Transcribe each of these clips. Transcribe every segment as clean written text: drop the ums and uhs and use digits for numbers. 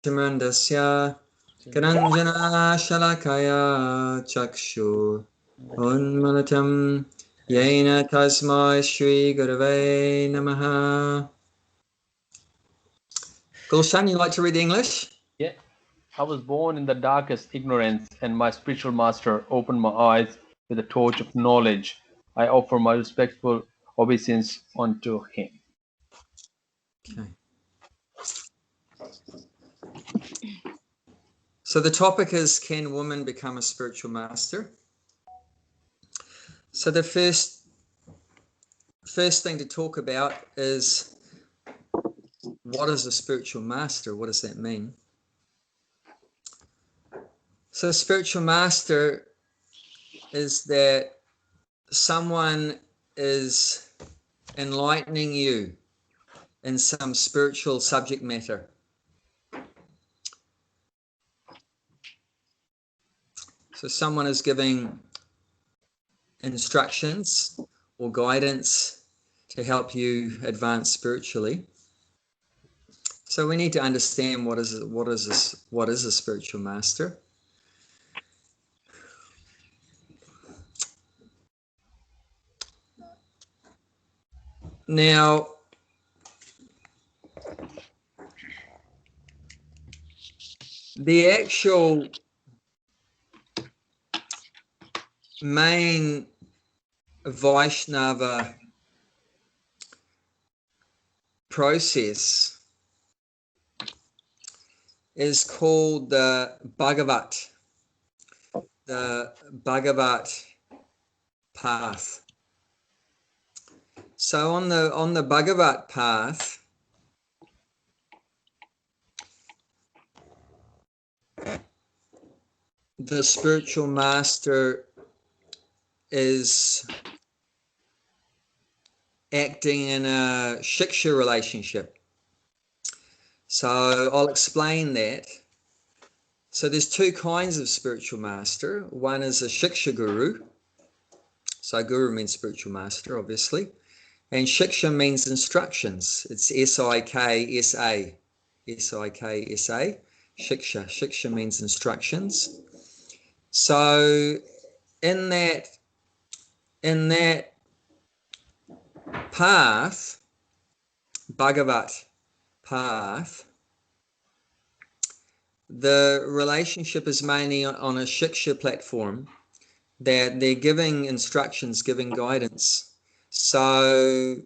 Timrandasya Kananjana Shalakaya Chakshur Unmalatam Yena Tasmai Shri Gurave Namaha. Gulshan, you like to read English? Yeah. I was born in the darkest ignorance, and my spiritual master opened my eyes with the torch of knowledge. I offer my respectful obeisance unto him. Okay. So the topic is, can women become a spiritual master? So the first thing to talk about is, what is a spiritual master? What does that mean? So a spiritual master is that someone is enlightening you in some spiritual subject matter. So someone is giving instructions or guidance to help you advance spiritually. So we need to understand what is a spiritual master. Now, the actual main Vaishnava process is called the Bhagavat path. So on the Bhagavat path, the spiritual master is acting in a shiksha relationship. So I'll explain that. So there's two kinds of spiritual master. One is a shiksha guru. So guru means spiritual master, obviously. And shiksha means instructions. It's S-I-K-S-A. S-I-K-S-A. Shiksha. Shiksha means instructions. So in that path, Bhagavat path, the relationship is mainly on a shiksha platform, that they're giving instructions, giving guidance. So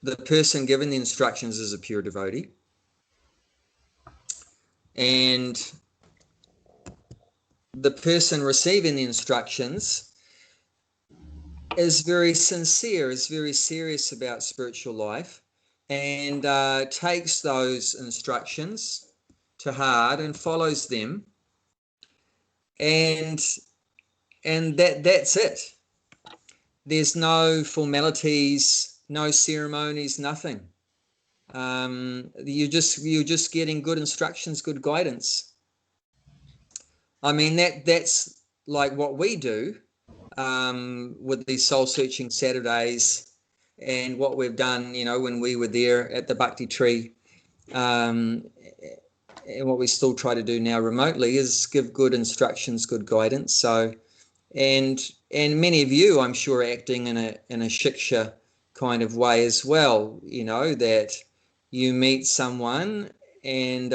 the person giving the instructions is a pure devotee, and the person receiving the instructions is very sincere, is very serious about spiritual life, and takes those instructions to heart and follows them, and that's it. There's no formalities, no ceremonies, nothing. You're just getting good instructions, good guidance. I mean, that's like what we do with these soul searching Saturdays, and what we've done, when we were there at the Bhakti Tree, and what we still try to do now remotely is give good instructions, good guidance. So, and many of you, I'm sure, are acting in a shiksha kind of way as well. That you meet someone and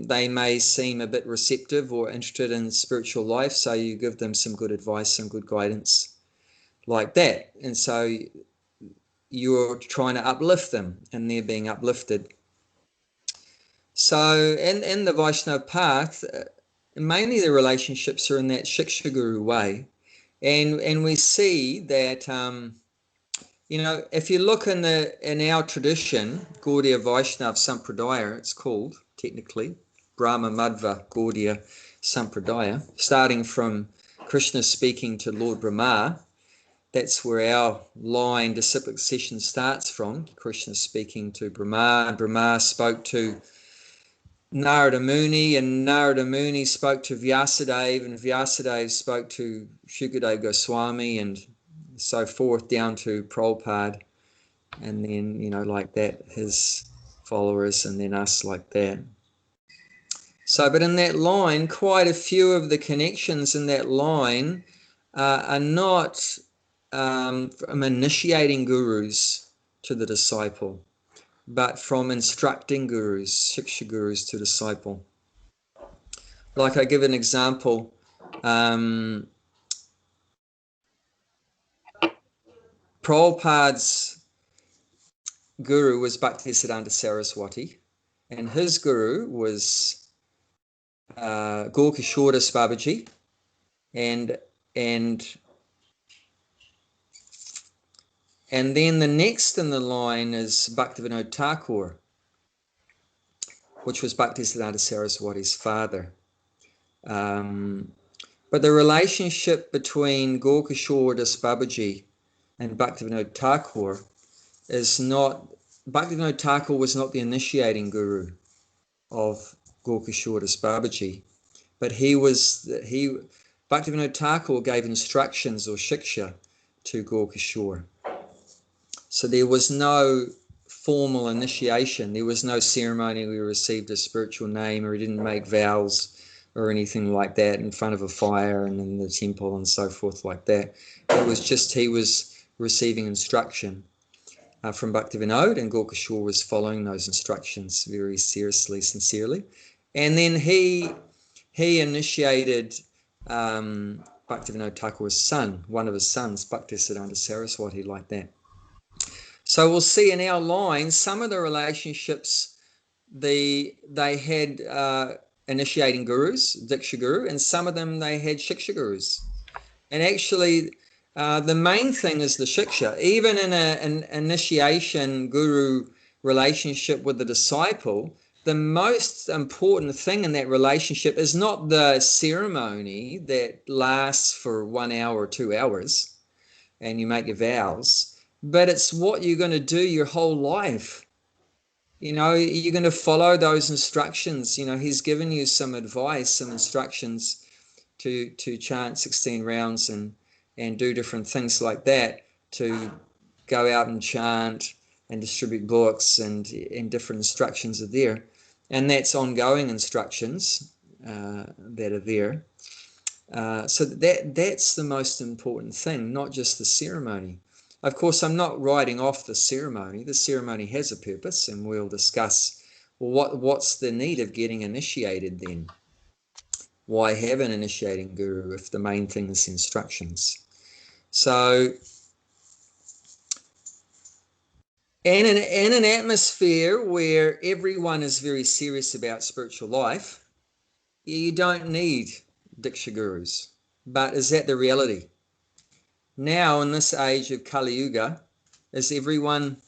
they may seem a bit receptive or interested in spiritual life, so you give them some good advice, some good guidance like that. And so you're trying to uplift them, and they're being uplifted. So in the Vaishnava path, mainly the relationships are in that shiksha guru way. And we see that, if you look in our tradition, Gaudiya Vaishnava Sampradaya, it's called technically, Brahma Madhva Gaudiya Sampradaya, starting from Krishna speaking to Lord Brahma. That's where our line disciplic session starts from. Krishna speaking to Brahma, and Brahma spoke to Narada Muni, and Narada Muni spoke to Vyasadeva, and Vyasadeva spoke to Shukadeva Goswami, and so forth down to Prabhupada, and then, like that, his followers, and then us like that. So, but in that line, quite a few of the connections in that line are not from initiating gurus to the disciple, but from instructing gurus, shiksha gurus to disciple. Like I give an example, Prabhupada's guru was Bhaktisiddhanta Saraswati, and his guru was Gaurkishoras Babaji, and then the next in the line is Bhaktivinoda Thakur, which was Bhaktisiddhanta Saraswati's father. But the relationship between Gaurkishoras Babaji and Bhaktivinoda Thakur is not, Bhaktivinoda Thakur was not the initiating guru of Gaurkishoras Babaji, but Bhaktivinoda Thakur gave instructions or shiksha to Gaurkishore. So there was no formal initiation. There was no ceremony where he received a spiritual name, or he didn't make vows or anything like that in front of a fire and in the temple and so forth like that. It was just he was receiving instruction from Bhaktivinoda, and Gaurkishore was following those instructions very seriously, sincerely. And then he initiated Bhaktivinoda Thakur's son, one of his sons, Bhaktisiddhanta Saraswati, like that. So we'll see in our line, some of the relationships, they had initiating gurus, Diksha Guru, and some of them they had Shiksha Gurus. And actually, the main thing is the Shiksha. Even in an initiation guru relationship with the disciple, the most important thing in that relationship is not the ceremony that lasts for 1 hour or 2 hours and you make your vows, but it's what you're going to do your whole life. You know, you're going to follow those instructions. You know, he's given you some advice, some instructions to chant 16 rounds and do different things like that, to go out and chant and distribute books, and different instructions are there. And that's ongoing instructions that are there. So that's the most important thing, not just the ceremony. Of course, I'm not writing off the ceremony. The ceremony has a purpose, and we'll discuss, well, what's the need of getting initiated then? Why have an initiating guru if the main thing is instructions? So, and in an atmosphere where everyone is very serious about spiritual life, you don't need Diksha Gurus. But is that the reality? Now, in this age of Kali Yuga, is everyone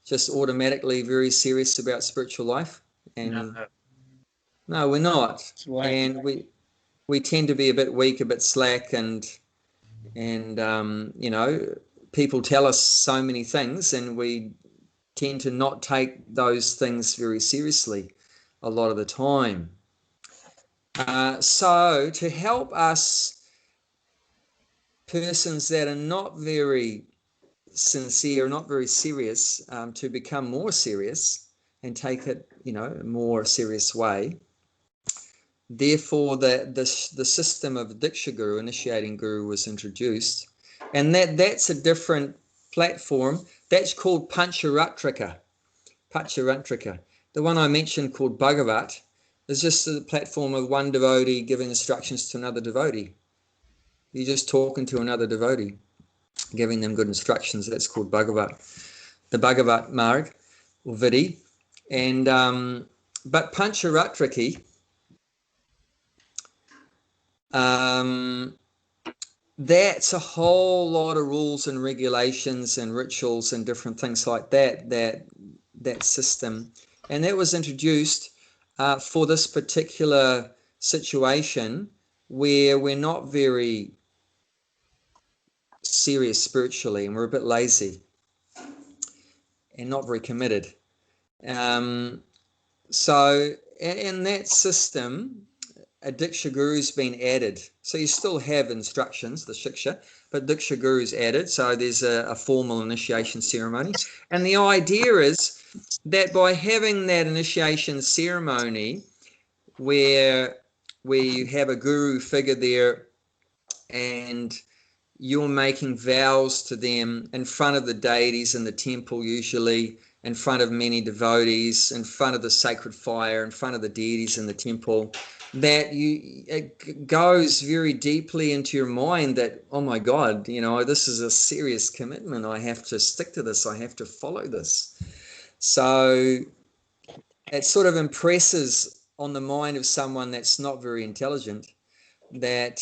just automatically very serious about spiritual life? And no, we're not. And we tend to be a bit weak, a bit slack, and you know, people tell us so many things, and we tend to not take those things very seriously a lot of the time. So to help us, persons that are not very sincere, not very serious, to become more serious and take it, you know, a more serious way. Therefore, the system of Diksha Guru, initiating guru, was introduced, and that's a different platform. That's called Pancharatrika. Pancharatrika. The one I mentioned called Bhagavat is just the platform of one devotee giving instructions to another devotee. You're just talking to another devotee, giving them good instructions. That's called Bhagavat, the Bhagavat Marg or Vidhi. And but Pancharatriki, that's a whole lot of rules and regulations and rituals and different things like that system. And that was introduced for this particular situation where we're not very serious spiritually, and we're a bit lazy and not very committed. So in that system, a Diksha Guru's been added. So you still have instructions, the Shiksha, but Diksha Guru's added. So there's a formal initiation ceremony. And the idea is that by having that initiation ceremony, where you have a guru figure there, and you're making vows to them in front of the deities in the temple, usually in front of many devotees, in front of the sacred fire, in front of the deities in the temple, that it goes very deeply into your mind that, oh my God, this is a serious commitment. I have to stick to this. I have to follow this. So it sort of impresses on the mind of someone that's not very intelligent that,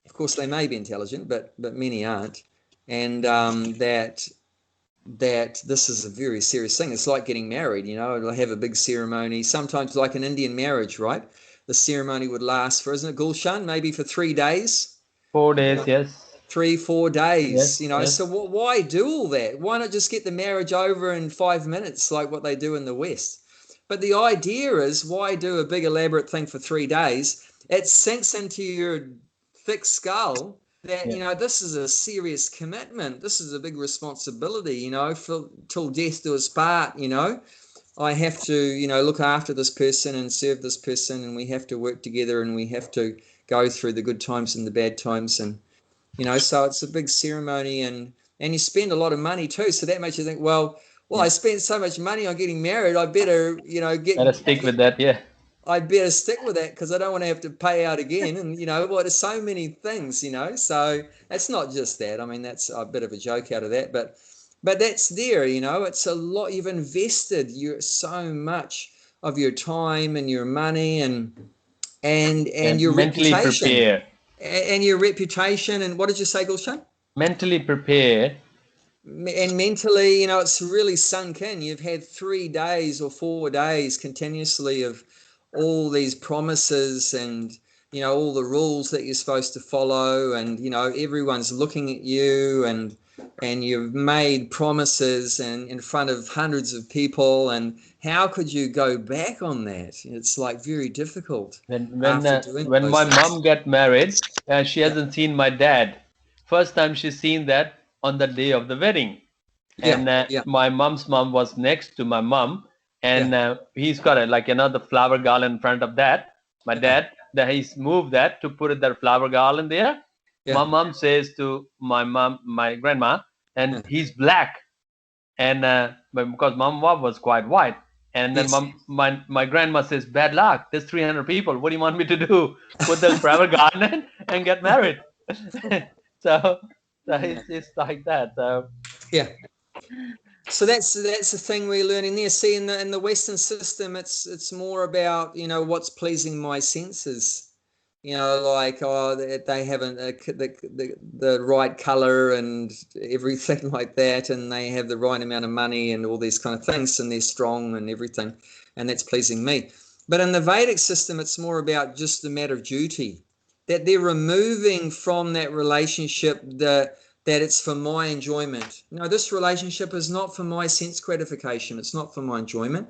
of course, they may be intelligent, but many aren't, and that this is a very serious thing. It's like getting married. It'll have a big ceremony, sometimes like an Indian marriage, right? The ceremony would last for, isn't it, Gulshan, maybe for 3 days? 4 days, yes. 3-4 days, Yes. So why do all that? Why not just get the marriage over in 5 minutes like what they do in the West? But the idea is, why do a big elaborate thing for 3 days? It sinks into your thick skull that, this is a serious commitment. This is a big responsibility, till death do us part, I have to, look after this person and serve this person, and we have to work together, and we have to go through the good times and the bad times. And, so it's a big ceremony, and you spend a lot of money too. So that makes you think, well, I spent so much money on getting married. I better, Gotta stick with that, yeah. I better stick with that because I don't want to have to pay out again. And, there's so many things, so it's not just that. I mean, that's a bit of a joke out of that, but that's there, it's a lot. You've invested so much of your time and your money and your mentally reputation. Prepare. And your reputation. And what did you say, Gulshan? Mentally prepare. And mentally, it's really sunk in. You've had 3 days or 4 days continuously of all these promises and, all the rules that you're supposed to follow. And, everyone's looking at you, and you've made promises and in front of hundreds of people. And how could you go back on that? It's like very difficult. When my mom got married, she hasn't seen my dad. First time she's seen that on the day of the wedding. And my mom's mom was next to my mom, and he's got the flower garland in front of that. My dad, he's moved that to put that flower garland there. My mom says to my grandma, and he's black, and because mom was quite white. And then my grandma says, bad luck, there's 300 people, what do you want me to do? Put the flower garland and get married. so it's like that. So that's the thing we're learning there. See, in the Western system, it's more about, what's pleasing my senses. Like, they haven't the right color and everything like that, and they have the right amount of money and all these kind of things, and they're strong and everything, and that's pleasing me. But in the Vedic system, it's more about just the matter of duty, that they're removing from that relationship that it's for my enjoyment. This relationship is not for my sense gratification. It's not for my enjoyment.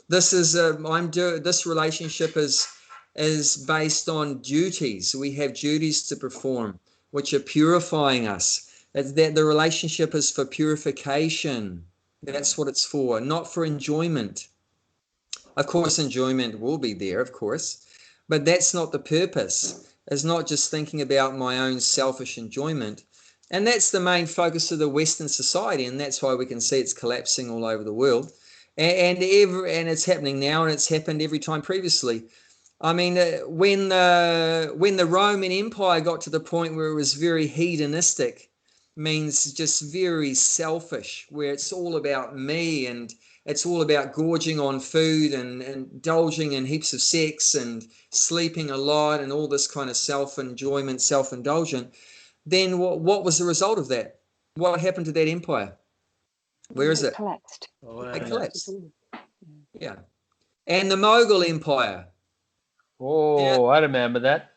This is this relationship is based on duties. We have duties to perform, which are purifying us. That the relationship is for purification. That's what it's for, not for enjoyment. Of course, enjoyment will be there, of course, but that's not the purpose. It's not just thinking about my own selfish enjoyment. And that's the main focus of the Western society, and that's why we can see it's collapsing all over the world. And it's happening now, and it's happened every time previously. I mean, when the Roman Empire got to the point where it was very hedonistic, means just very selfish, where it's all about me, and it's all about gorging on food and indulging in heaps of sex and sleeping a lot and all this kind of self-enjoyment, self-indulgent, then what was the result of that? What happened to that empire? Where is it? Collapsed. It collapsed. Yeah. And the Mughal Empire. Oh, I remember that.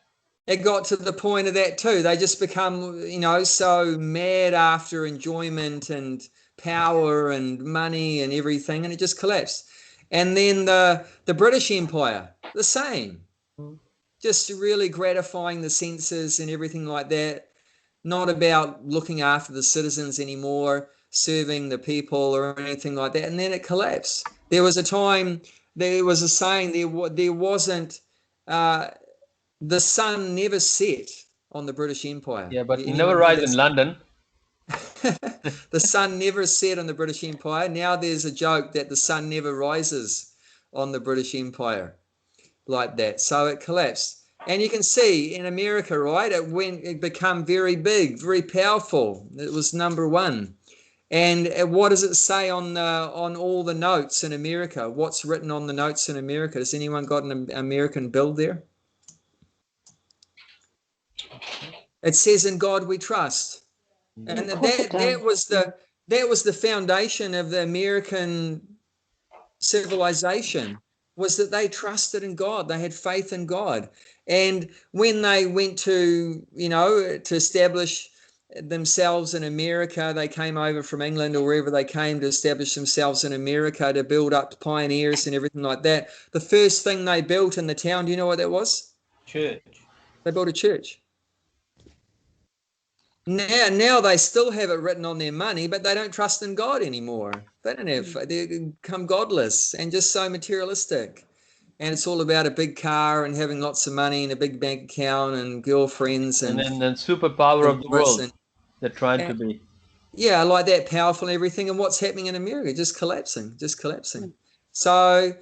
It got to the point of that too. They just become, so mad after enjoyment and power and money and everything, and it just collapsed. And then the British Empire, the same. Just really gratifying the senses and everything like that. Not about looking after the citizens anymore, serving the people or anything like that. And then it collapsed. There was a time there was a saying, there wasn't, the sun never set on the British Empire. Yeah, but Anyone never heard rise that? in London. The sun never set on the British Empire. Now there's a joke that the sun never rises on the British Empire, like that. So it collapsed. And you can see in America, right, it became very big, very powerful. It was number one. And what does it say on all the notes in America? What's written on the notes in America? Has anyone got an American bill there? It says, "In God we trust," and that was the foundation of the American civilization, was that they trusted in God. They had faith in God. And when they went to, to establish themselves in America, they came over from England or wherever they came to establish themselves in America to build up pioneers and everything like that. The first thing they built in the town, do you know what that was? Church. They built a church. Now they still have it written on their money, but they don't trust in God anymore. They become godless and just so materialistic. And it's all about a big car and having lots of money and a big bank account and girlfriends and then superpower of the world. They're trying to be. Yeah, like that, powerful and everything. And what's happening in America? Just collapsing. So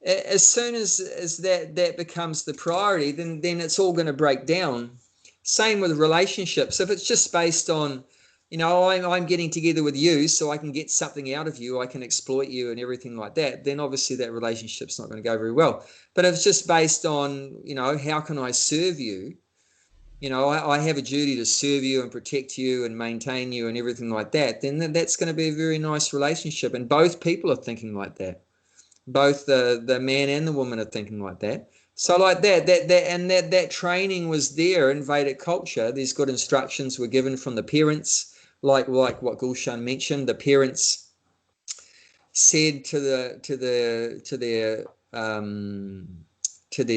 as soon as that becomes the priority, then it's all going to break down. Same with relationships. If it's just based on, I'm getting together with you so I can get something out of you, I can exploit you and everything like that, then obviously that relationship's not going to go very well. But if it's just based on, how can I serve you? I have a duty to serve you and protect you and maintain you and everything like that, then that's going to be a very nice relationship. And both people are thinking like that. Both the man and the woman are thinking like that. So like that training was there in Vedic culture. These good instructions were given from the parents, like what Gulshan mentioned. The parents said to their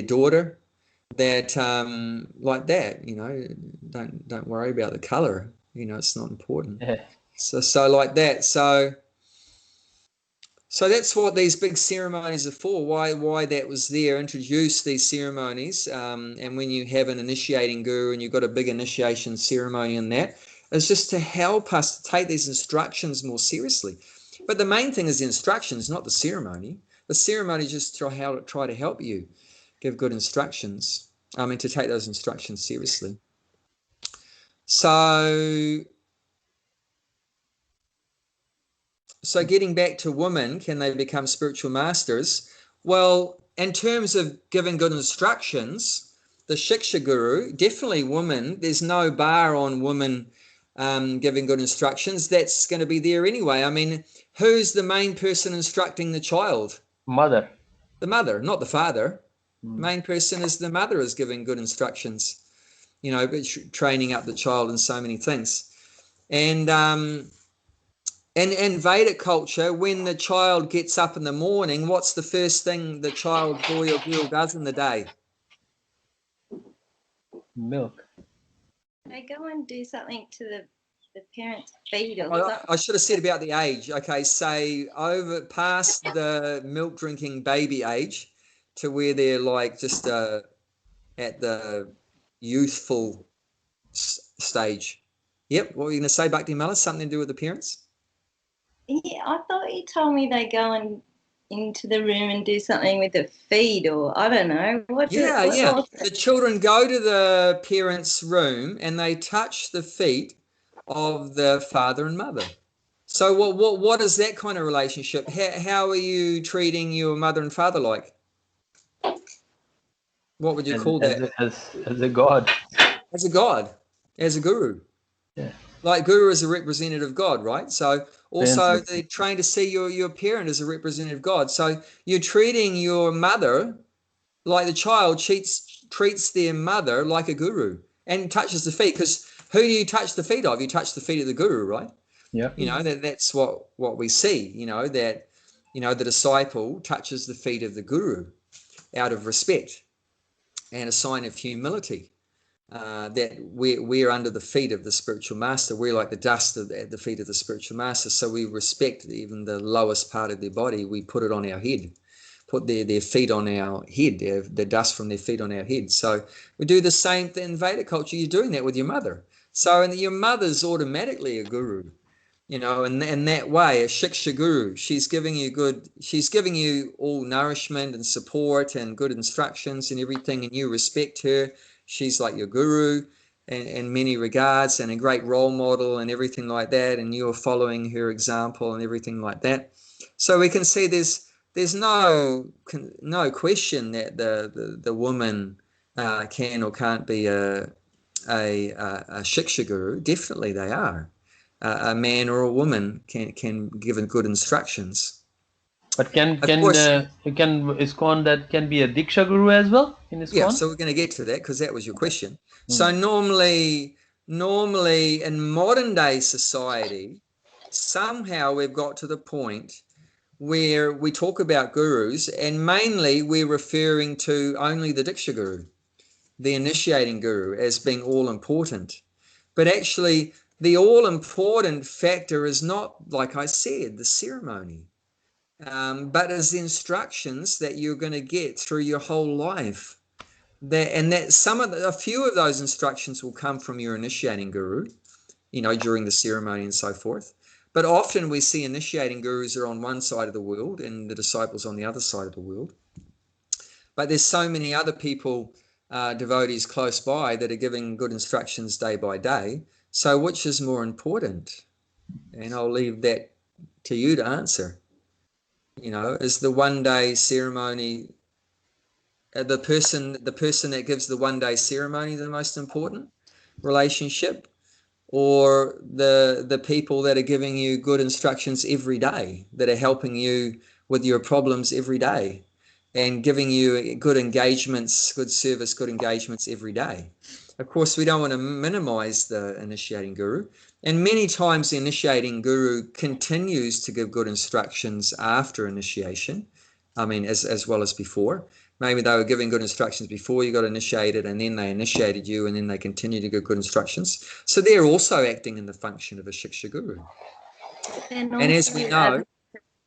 daughter that like that, don't worry about the color. It's not important. Yeah. So like that. So that's what these big ceremonies are for, why that was there, introduce these ceremonies. And when you have an initiating guru and you've got a big initiation ceremony in that, it's just to help us to take these instructions more seriously. But the main thing is the instructions, not the ceremony. The ceremony is just to try to help you give good instructions. To take those instructions seriously. So getting back to women, can they become spiritual masters? Well, in terms of giving good instructions, the Shiksha Guru, definitely women, there's no bar on women giving good instructions. That's going to be there anyway. Who's the main person instructing the child? Mother. The mother, not the father. The main person is the mother, is giving good instructions, training up the child in so many things. And in Vedic culture, when the child gets up in the morning, what's the first thing the child, boy or girl, does in the day? Milk. They go and do something to the parents' feet or something. I should have said about the age. Okay, say over past the milk drinking baby age to where they're like just at the youthful stage. Yep. What were you going to say, Bhakti Mala? Something to do with the parents? Yeah, I thought you told me they go into the room and do something with the feet, or I don't know. Yeah. The children go to the parents' room and they touch the feet of the father and mother. So what is that kind of relationship? How are you treating your mother and father like? What would you call that? As a god. As a god, as a guru. Yeah. Like guru is a representative of God, right? So also they're trained to see your parent as a representative of God. So you're treating your mother like the child treats their mother like a guru and touches the feet. Because who do you touch the feet of? You touch the feet of the guru, right? Yeah. That's what we see, that the disciple touches the feet of the guru out of respect and a sign of humility. That we're under the feet of the spiritual master. We're like the dust at the feet of the spiritual master. So we respect even the lowest part of their body. We put it on our head. put their feet on our head, the dust from their feet on our head. So we do the same thing in Vedic culture. You're doing that with your mother. So and your mother's automatically a guru, you know, in that way, a shiksha guru. She's giving you all nourishment and support and good instructions and everything, and you respect her. She's like your guru in many regards, and a great role model and everything like that, and you're following her example and everything like that. So we can see there's no question that the woman can or can't be a shiksha guru. Definitely they are. A man or a woman can give good instructions. But ISKCON that can be a Diksha Guru as well in ISKCON? Yeah, so we're going to get to that because that was your question. So normally in modern day society, somehow we've got to the point where we talk about gurus and mainly we're referring to only the Diksha Guru, the initiating guru, as being all important. But actually the all important factor is not, like I said, the ceremony. But as the instructions that you're going to get through your whole life. A few of those instructions will come from your initiating guru, you know, during the ceremony and so forth. But often we see initiating gurus are on one side of the world and the disciples on the other side of the world. But there's so many other people, devotees close by, that are giving good instructions day by day. So which is more important? And I'll leave that to you to answer. You know, is the one-day ceremony, the person that gives the one-day ceremony the most important relationship, or the people that are giving you good instructions every day, that are helping you with your problems every day and giving you good engagements, good service, good engagements every day? Of course, we don't want to minimize the initiating guru. And many times the initiating guru continues to give good instructions after initiation. I mean, as well as before. Maybe they were giving good instructions before you got initiated, and then they initiated you, and then they continue to give good instructions. So they're also acting in the function of a shiksha guru. And as we know,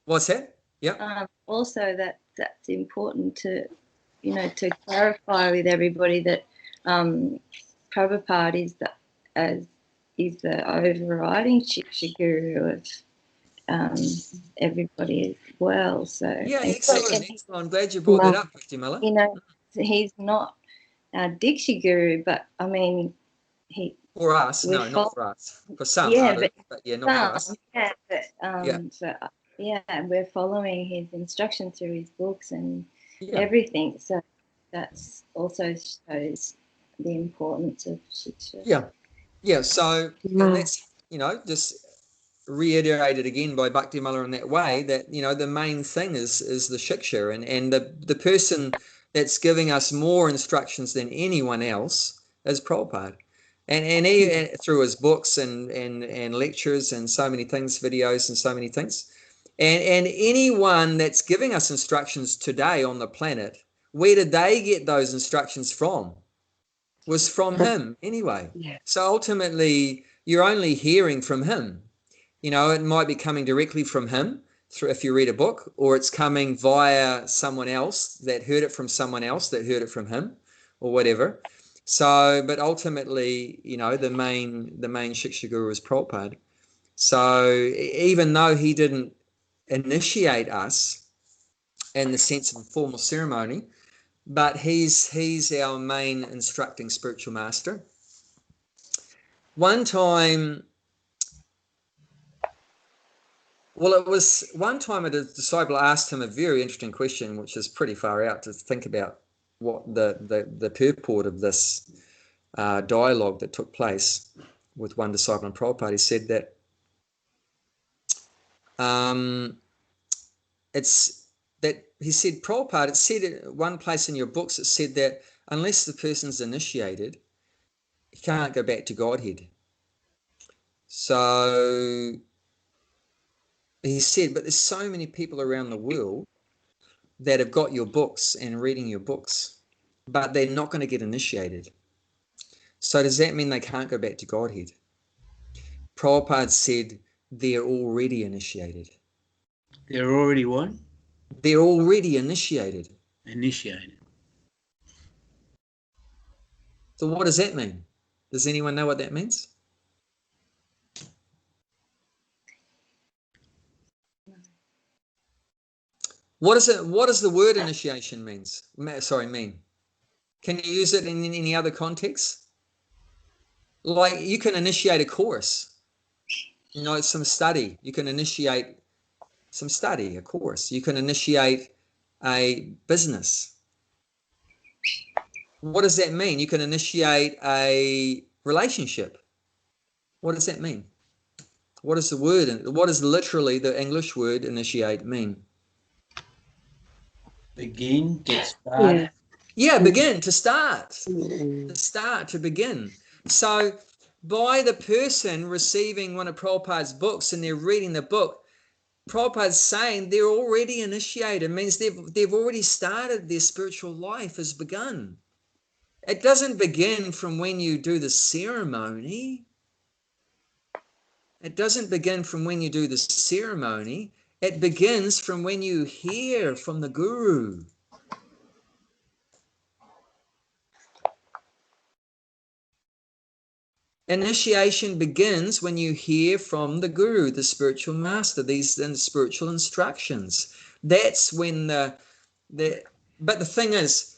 what's that? Yeah. Also, that's important to, you know, to clarify with everybody that Prabhupada is the overriding shiksha guru of everybody as well. So yeah, excellent. I'm glad you brought that up, Mala. You know, he's not a Diksha guru, but I mean, for us, no, not for us. For some, yeah, but yeah, not for us. Yeah, but we're following his instructions through his books and everything. So that's also shows the importance of shiksha. Yeah. So and that's, you know, just reiterated again by Bhakti Mala in that way, that, you know, the main thing is the shiksha, and the person that's giving us more instructions than anyone else is Prabhupada. And he, through his books and lectures and so many things, videos and so many things. And anyone that's giving us instructions today on the planet, where did they get those instructions from? Was from him anyway. Yeah. So ultimately, you're only hearing from him. You know, it might be coming directly from him through, if you read a book, or it's coming via someone else that heard it from someone else that heard it from him, or whatever. So, but ultimately, you know, the main shiksha guru is Prabhupada. So even though he didn't initiate us in the sense of a formal ceremony, but he's our main instructing spiritual master. One time, it was one time a disciple asked him a very interesting question, which is pretty far out to think about what the purport of this dialogue that took place with one disciple in Prabhupada. He said that Prabhupada, it said at one place in your books, it said that unless the person's initiated, he can't go back to Godhead. So he said, but there's so many people around the world that have got your books and reading your books, but they're not going to get initiated. So does that mean they can't go back to Godhead? Prabhupada said they're already initiated. They're already what? They're already initiated. Initiated. So what does that mean? Does anyone know what that means? What is it? What does the word initiation mean? Can you use it in any other context? Like you can initiate a course, you know, some study. You can initiate some study, a course. You can initiate a business. What does that mean? You can initiate a relationship. What does that mean? What is the word? What does literally the English word initiate mean? Begin, to start. Yeah, begin, to start. To start, to begin. So by the person receiving one of Prabhupada's books and they're reading the book, Prabhupada's saying they're already initiated. It means they've already started, their spiritual life has begun. It doesn't begin from when you do the ceremony. It doesn't begin from when you do the ceremony. It begins from when you hear from the Guru. Initiation begins when you hear from the Guru, the spiritual master, these spiritual instructions. That's when but the thing is,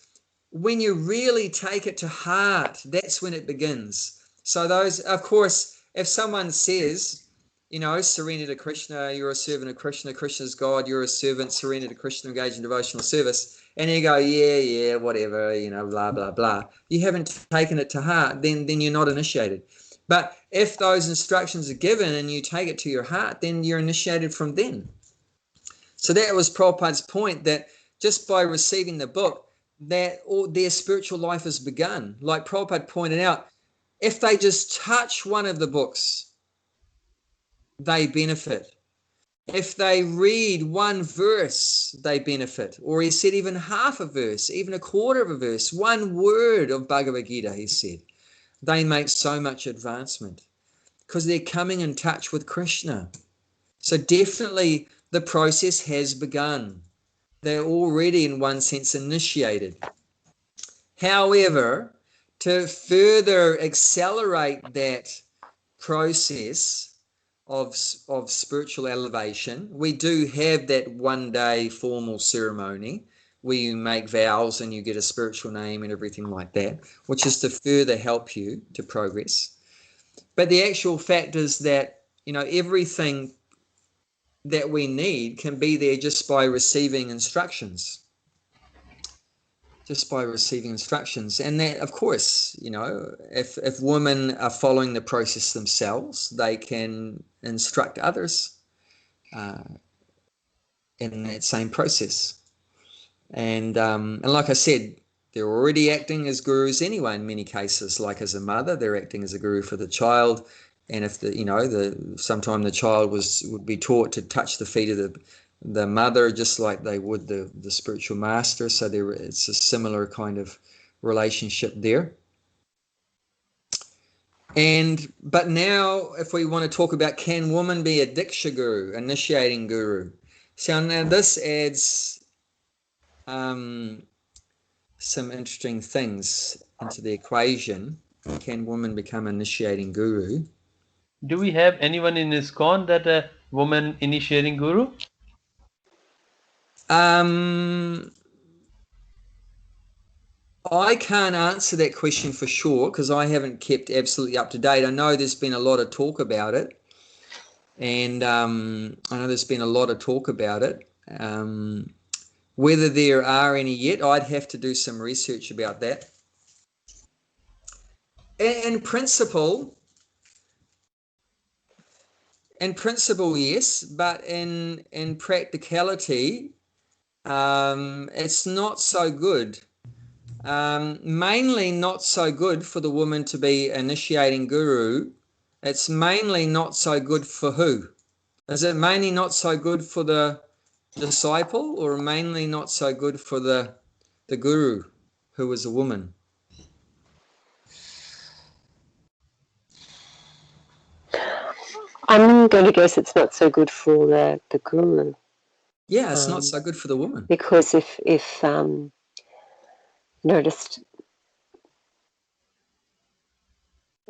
when you really take it to heart, that's when it begins. So those, of course, if someone says, you know, surrender to Krishna, you're a servant of Krishna, Krishna's God, you're a servant, surrender to Krishna, engage in devotional service, and you go, yeah, whatever, you know, blah, blah, blah. You haven't taken it to heart, then you're not initiated. But if those instructions are given and you take it to your heart, then you're initiated from then. So that was Prabhupada's point, that just by receiving the book, that all their spiritual life has begun. Like Prabhupada pointed out, if they just touch one of the books, they benefit. If they read one verse, they benefit. Or he said even half a verse, even a quarter of a verse, one word of Bhagavad Gita, he said, they make so much advancement because they're coming in touch with Krishna. So definitely the process has begun. They're already, in one sense, initiated. However, to further accelerate that process of spiritual elevation, we do have that one-day formal ceremony where you make vows and you get a spiritual name and everything like that, which is to further help you to progress. But the actual fact is that, you know, everything that we need can be there just by receiving instructions. Just by receiving instructions. And that, of course, you know, if women are following the process themselves, they can instruct others in that same process. And like I said, they're already acting as gurus anyway in many cases. Like as a mother, they're acting as a guru for the child. And if sometime the child would be taught to touch the feet of the mother, just like they would the spiritual master. So it's a similar kind of relationship there. But now, if we want to talk about, can woman be a Diksha guru, initiating guru? So now this adds some interesting things into the equation. Can woman become initiating guru? Do we have anyone in ISKCON that a woman initiating guru? I can't answer that question for sure because I haven't kept absolutely up to date. I know there's been a lot of talk about it, and I know there's been a lot of talk about it. Whether there are any yet, I'd have to do some research about that. In principle, yes, but in practicality, it's not so good. Mainly not so good for the woman to be initiating guru. It's mainly not so good for who? Is it mainly not so good for the disciple, or mainly not so good for the guru, who is a woman? I'm going to guess it's not so good for the guru. Yeah, it's not so good for the woman. Because if noticed,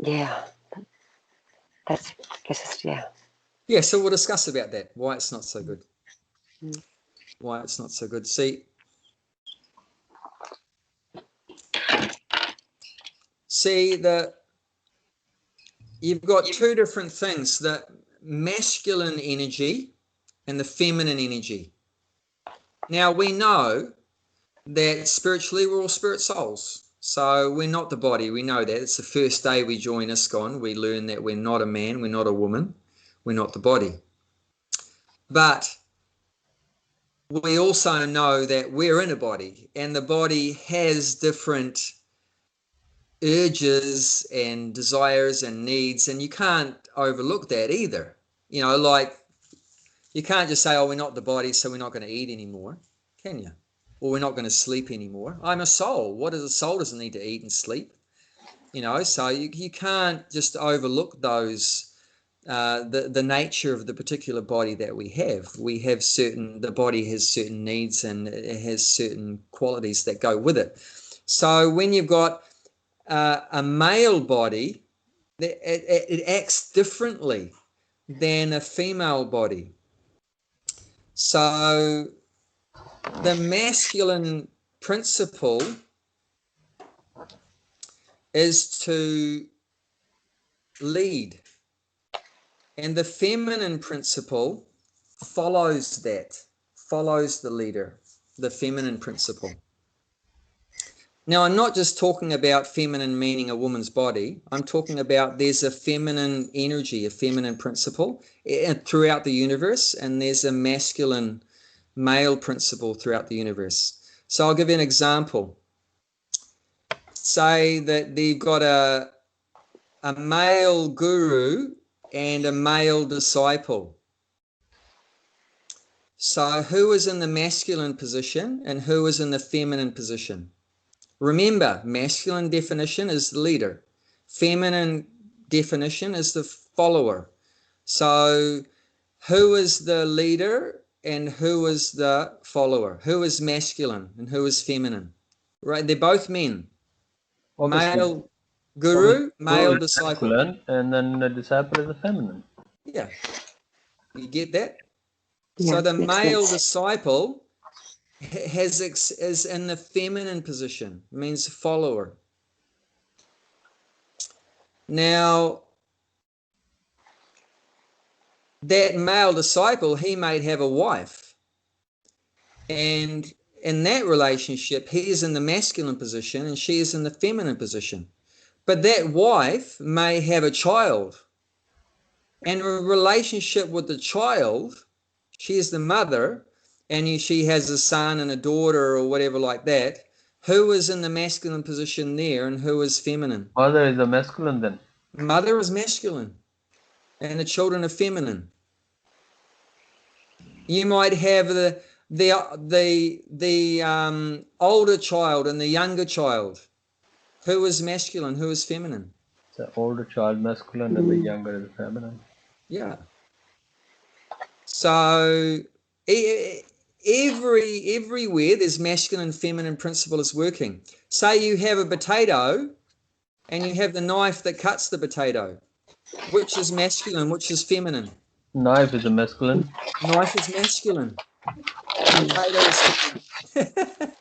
yeah, that's just, yeah. Yeah, so we'll discuss about that, why it's not so good. Why it's not so good. See you've got two different things, the masculine energy and the feminine energy. Now, we know that spiritually we're all spirit souls. So we're not the body. We know that. It's the first day we join ISKCON. We learn that we're not a man, we're not a woman, we're not the body. But we also know that we're in a body, and the body has different urges and desires and needs, and you can't overlook that either. You know, like you can't just say, oh, we're not the body, so we're not going to eat anymore, can you? Or we're not going to sleep anymore. I'm a soul. What is a soul? Doesn't need to eat and sleep. You know, so you can't just overlook those, the nature of the particular body that we have. We have the body has certain needs and it has certain qualities that go with it. So when you've got a male body, it acts differently than a female body. So the masculine principle is to lead, and the feminine principle follows the leader, the feminine principle. Now, I'm not just talking about feminine meaning a woman's body. I'm talking about there's a feminine energy, a feminine principle throughout the universe, and there's a masculine male principle throughout the universe. So I'll give you an example. Say that you've got a male guru and a male disciple. So who is in the masculine position and who is in the feminine position? Remember, masculine definition is the leader. Feminine definition is the follower. So who is the leader and who is the follower? Who is masculine and who is feminine? Right? They're both men. Obviously. Male guru, male disciple. Masculine, and then the disciple is the feminine. Yeah. You get that? Yeah, so the male disciple is in the feminine position, means follower. Now, that male disciple, he might have a wife, and in that relationship, he is in the masculine position and she is in the feminine position. But that wife may have a child, and a relationship with the child, she is the mother, and she has a son and a daughter or whatever like that. Who is in the masculine position there and who is feminine? Mother is a masculine then. Mother is masculine and the children are feminine. You might have the older child and the younger child. Who is masculine? Who is feminine? The older child masculine and the younger is feminine. Yeah. So everywhere there's masculine and feminine principle is working. Say you have a potato and you have the knife that cuts the potato. Which is masculine? Which is feminine? Knife is a masculine. Knife is masculine. Potato is feminine.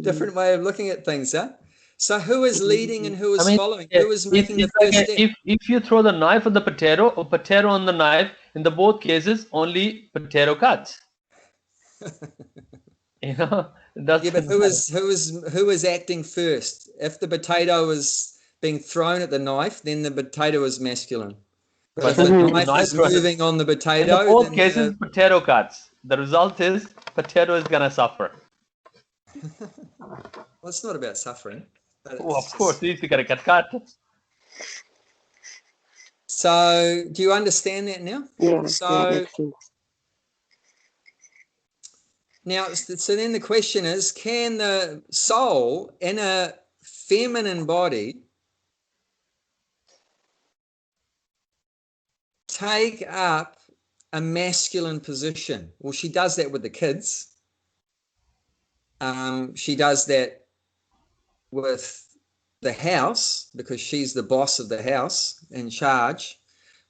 Different way of looking at things, huh? So who is leading and who is following? Who is making the first step? If you throw the knife on the potato or potato on the knife, in the both cases, only potato cuts. You know, that's yeah, but who is acting first? If the potato is being thrown at the knife, then the potato is masculine. But if the knife is moving on the potato, in both cases, potato cuts. The result is potato is gonna suffer. Well, it's not about suffering. Oh, of course, if you gotta get cut. So, do you understand that now? Yeah. So, now, so then the question is, can the soul in a feminine body take up a masculine position. Well, she does that with the kids. She does that with the house because she's the boss of the house, in charge.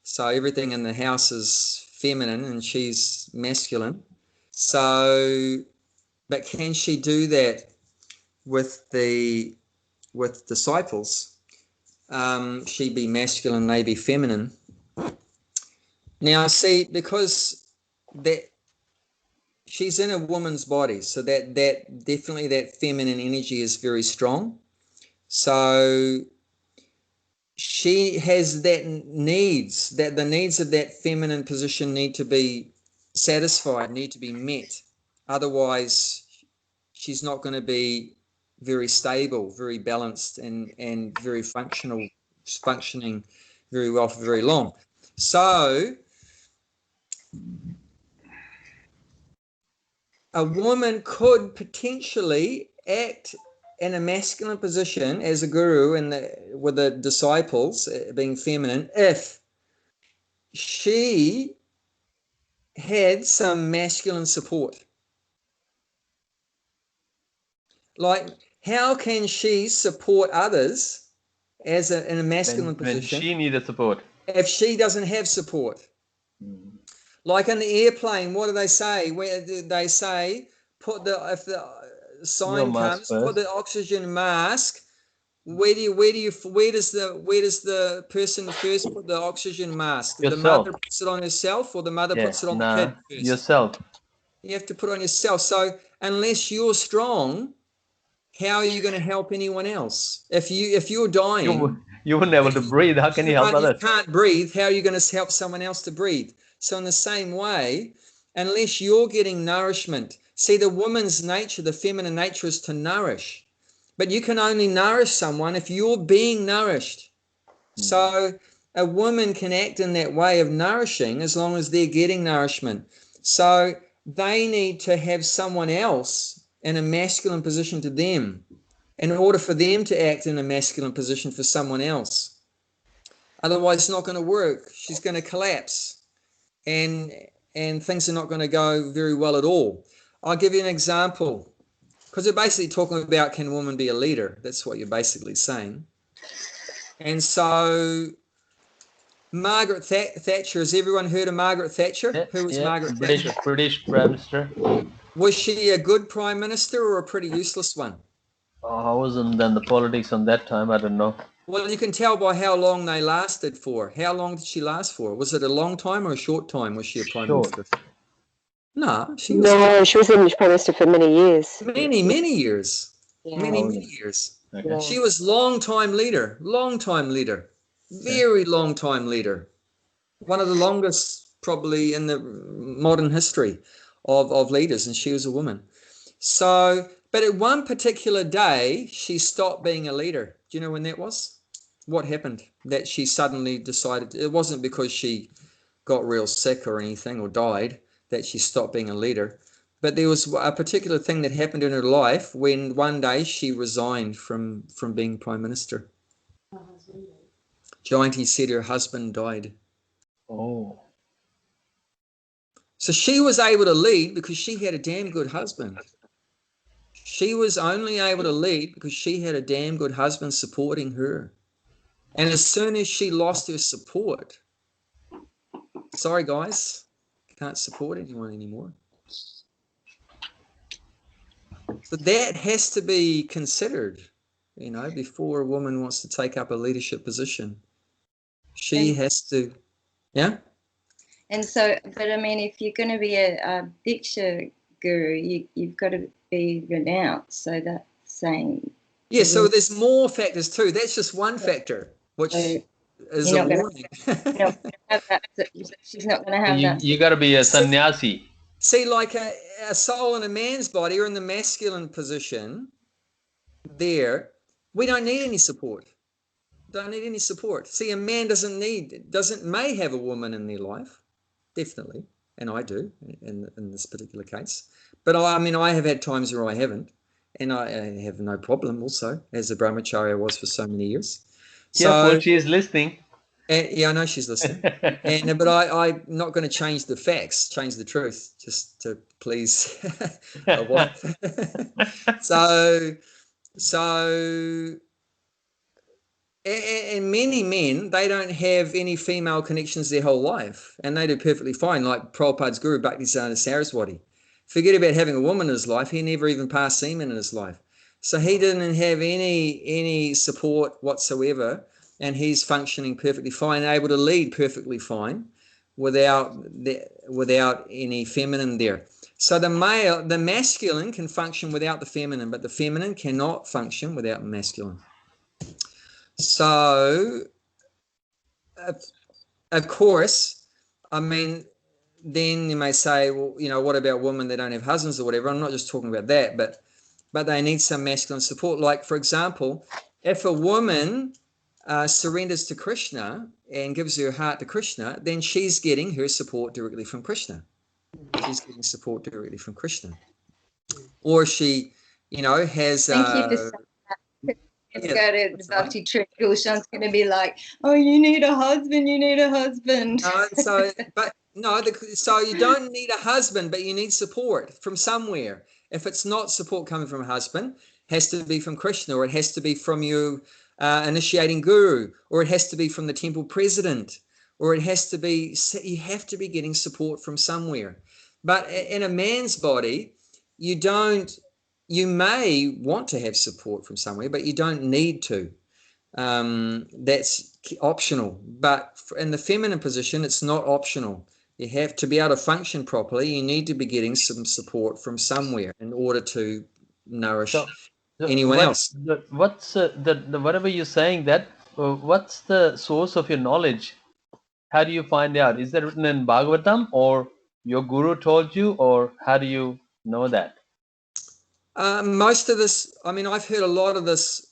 So everything in the house is feminine and she's masculine. So, but can she do that with disciples? She be masculine, they be feminine. Now, see, because that she's in a woman's body, so that definitely that feminine energy is very strong. So she has that needs, that the needs of that feminine position need to be satisfied, need to be met. Otherwise, she's not going to be very stable, very balanced, and very functioning very well for very long. So a woman could potentially act in a masculine position as a guru with the disciples being feminine if she had some masculine support. Like, how can she support others in a masculine position when she needed support if she doesn't have support? Like in the airplane, what do they say? Where they say, if the sign comes, put the oxygen mask. Where does the person first put the oxygen mask? Yourself. The mother puts it on herself, or the mother puts it on the kid first? Yourself. You have to put it on yourself. So unless you're strong, how are you going to help anyone else? If you're dying, you wouldn't be able to breathe. How can you help others? You can't breathe. How are you going to help someone else to breathe? So in the same way, unless you're getting nourishment, see, the woman's nature, the feminine nature, is to nourish. But you can only nourish someone if you're being nourished. So a woman can act in that way of nourishing as long as they're getting nourishment. So they need to have someone else in a masculine position to them in order for them to act in a masculine position for someone else. Otherwise, it's not going to work. She's going to collapse and things are not going to go very well at all. I'll give you an example. Because you're basically talking about, can a woman be a leader? That's what you're basically saying. And so Margaret Thatcher, has everyone heard of Margaret Thatcher? Who was Margaret Thatcher? British Prime Minister. Was she a good Prime Minister or a pretty useless one? I wasn't in the politics on that time. I don't know. Well, you can tell by how long they lasted for. How long did she last for? Was it a long time or a short time? Was she a Prime Minister? No, she was Prime Minister for many years. Many years. Yeah. Many years. Okay. Yeah. She was long-time leader. Very long-time leader. One of the longest probably in the modern history of leaders, and she was a woman. So, but at one particular day, she stopped being a leader. Do you know when that was? What happened? That she suddenly decided, it wasn't because she got real sick or anything or died, that she stopped being a leader. But there was a particular thing that happened in her life when one day she resigned from being Prime Minister. Jayanti said her husband died. Oh. So she was able to lead because she had a damn good husband. She was only able to lead because she had a damn good husband supporting her. And as soon as she lost her support, sorry guys, can't support anyone anymore. So that has to be considered, you know, before a woman wants to take up a leadership position. She has to, yeah? And so, but I mean, if you're going to be a Diksha guru, you've got to be renounced. So that's saying... Yeah, so there's more factors too. That's just one factor, which is a warning. She's not going to have that. You got to be a sannyasi. See, like a soul in a man's body or in the masculine position, there, we don't need any support. Don't need any support. See, a man may have a woman in their life, definitely, and I do in this particular case. But I mean, I have had times where I haven't, and I have no problem also, as a brahmacharya was for so many years. Careful, she is listening. Yeah, I know she's listening. But I'm not going to change the facts, change the truth, just to please my wife. So, and many men, they don't have any female connections their whole life, and they do perfectly fine. Like Prabhupada's guru, Bhaktisiddhanta Saraswati. Forget about having a woman in his life. He never even passed semen in his life. So he didn't have any support whatsoever, and he's functioning perfectly fine, able to lead perfectly fine without any feminine there. So the masculine can function without the feminine, but the feminine cannot function without masculine. So, of course, I mean, then you may say, well, what about women that don't have husbands or whatever? I'm not just talking about that, but they need some masculine support. Like, for example, if a woman surrenders to Krishna and gives her heart to Krishna, then she's getting her support directly from Krishna. She's getting support directly from Krishna. Or she, has... Thank you for saying that. It's go to the Bhakti Tree. Gulshan's going to be like, oh, you need a husband, you need a husband. So you don't need a husband, but you need support from somewhere. If it's not support coming from a husband, it has to be from Krishna, or it has to be from your initiating guru, or it has to be from the temple president, or it has to be, you have to be getting support from somewhere. But in a man's body, you may want to have support from somewhere, but you don't need to. That's optional. But in the feminine position, it's not optional. You have to be able to function properly. You need to be getting some support from somewhere in order to nourish anyone else. What's whatever you're saying, that what's the source of your knowledge? How do you find out? Is that written in Bhagavatam, or your guru told you, or how do you know that? Most of this, I mean, I've heard a lot of this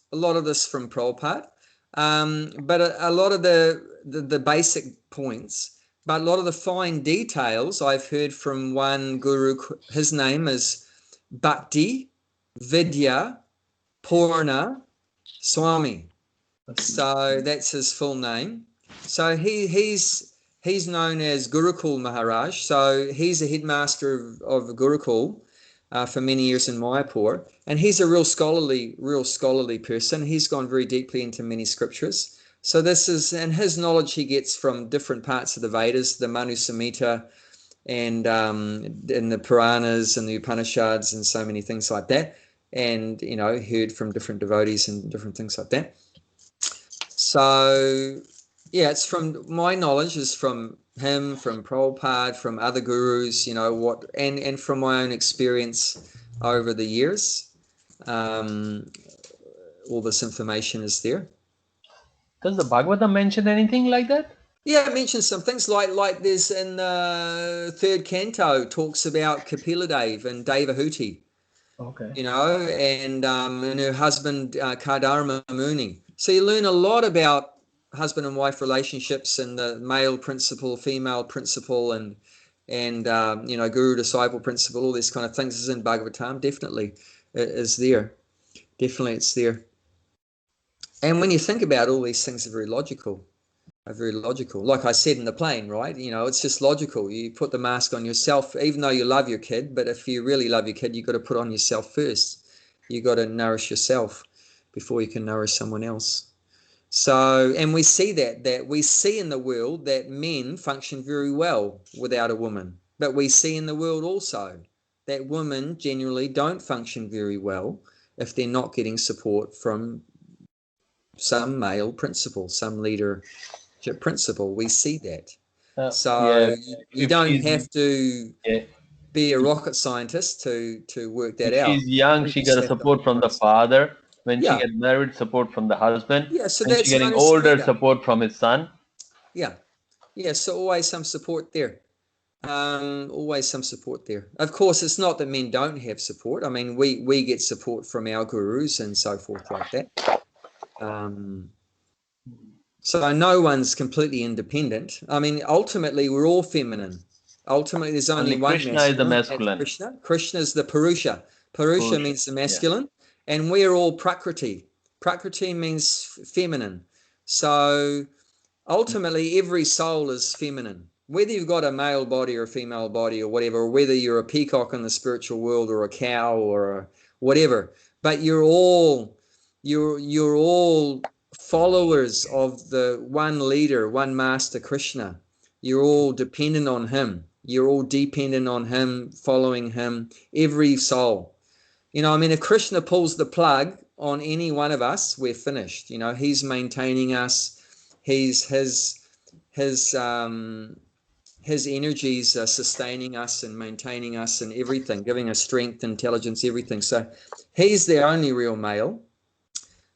from Prabhupada, but a lot of the basic points, but a lot of the fine details I've heard from one guru. His name is Bhakti Vidya Purna Swami. So that's his full name. So he's known as Gurukul Maharaj. So he's a headmaster of Gurukul for many years in Mayapur, and he's a real scholarly person. He's gone very deeply into many scriptures. So and his knowledge he gets from different parts of the Vedas, the Manu Samhita, and the Puranas and the Upanishads and so many things like that, and heard from different devotees and different things like that. So yeah, it's from my knowledge is from him, from Prabhupada, from other gurus, and from my own experience over the years. All this information is there. Does the Bhagavatam mention anything like that? Yeah, it mentions some things like there's in the third canto talks about Kapiladev and Devahuti. Okay. And her husband Kardama Muni. So you learn a lot about husband and wife relationships and the male principle, female principle, and guru disciple principle, all these kind of things is in Bhagavatam. Definitely it is there. Definitely it's there. And when you think about all these things are very logical. Like I said in the plane, right? It's just logical. You put the mask on yourself, even though you love your kid, but if you really love your kid, you've got to put on yourself first. You've got to nourish yourself before you can nourish someone else. So, and we see that we see in the world that men function very well without a woman, but we see in the world also that women generally don't function very well if they're not getting support from some male principle, some leadership principle. We see that. You don't have to be a rocket scientist to work that out. She's young, she got a support from the father. When she gets married, support from the husband. Yeah, so when that's she's getting older, support from his son. Yeah. So always some support there. Always some support there. Of course, it's not that men don't have support. I mean, we get support from our gurus and so forth like that. So no one's completely independent. I mean, ultimately, we're all feminine. Ultimately, there's only one Krishna masculine. Is the masculine. Krishna is the Purusha. Purusha means the masculine, and we're all Prakriti. Prakriti means feminine. So ultimately every soul is feminine. Whether you've got a male body or a female body or whatever, or whether you're a peacock in the spiritual world or a cow or whatever, but you're all followers of the one leader, one master, Krishna. You're all dependent on him. You're all dependent on him, following him, every soul. You know, I mean, if Krishna pulls the plug on any one of us, we're finished. You know, he's maintaining us. His energies are sustaining us and maintaining us and everything, giving us strength, intelligence, everything. So he's the only real male.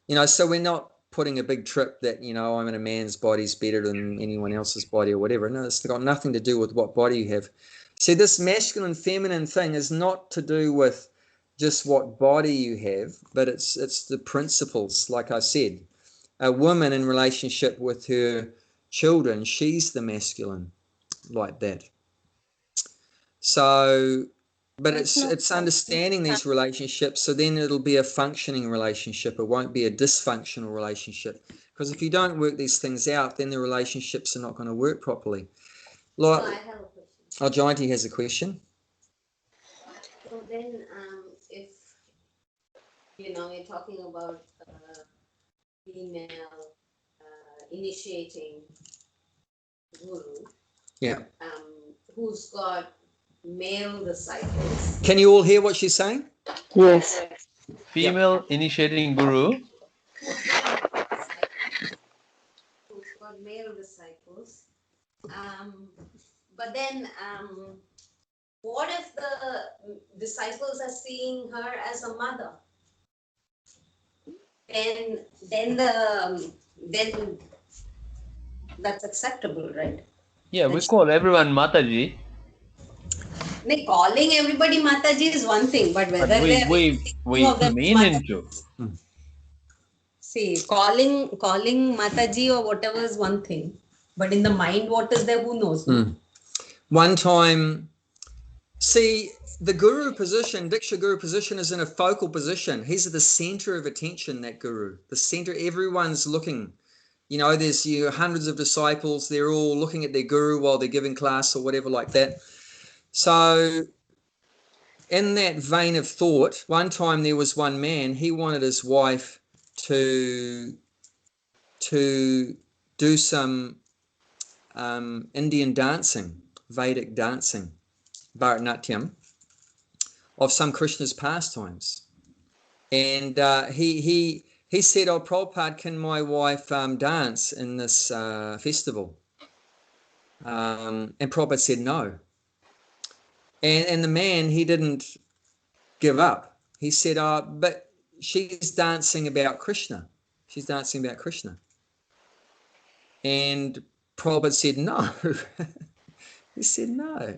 You know, so we're not putting a big trip that, you know, I'm in a man's body's better than anyone else's body or whatever. No, it's got nothing to do with what body you have. See, this masculine, feminine thing is not to do with just what body you have, but it's the principles. Like I said, a woman in relationship with her children, she's the masculine, like that. So, but it's understanding these relationships, so then it'll be a functioning relationship. It won't be a dysfunctional relationship, because if you don't work these things out, then the relationships are not going to work properly. Like, so I have a question. Oh, Jayanti has a question. So then, if you know, you're talking about female initiating guru, yeah, who's got male disciples. Can you all hear what she's saying? Yes. Female initiating guru. Who's got male disciples. But then, what if the disciples are seeing her as a mother? Then that's acceptable, right? Yeah, we call everyone Mataji. Calling everybody Mataji is one thing, but whether we mean into. See, calling Mataji or whatever is one thing, but in the mind, what is there? Who knows? One time, see, the guru position, Diksha guru position, is in a focal position. He's at the center of attention, that guru. The center, everyone's looking. You know, there's hundreds of disciples. They're all looking at their guru while they're giving class or whatever like that. So in that vein of thought, one time there was one man, he wanted his wife to do some Indian dancing, Vedic dancing, Bharatanatyam, of some Krishna's pastimes. And he said, "Oh, Prabhupada, can my wife dance in this festival?" And Prabhupada said no. And the man, he didn't give up. He said, but she's dancing about Krishna. She's dancing about Krishna. And Prabhupada said no. He said no.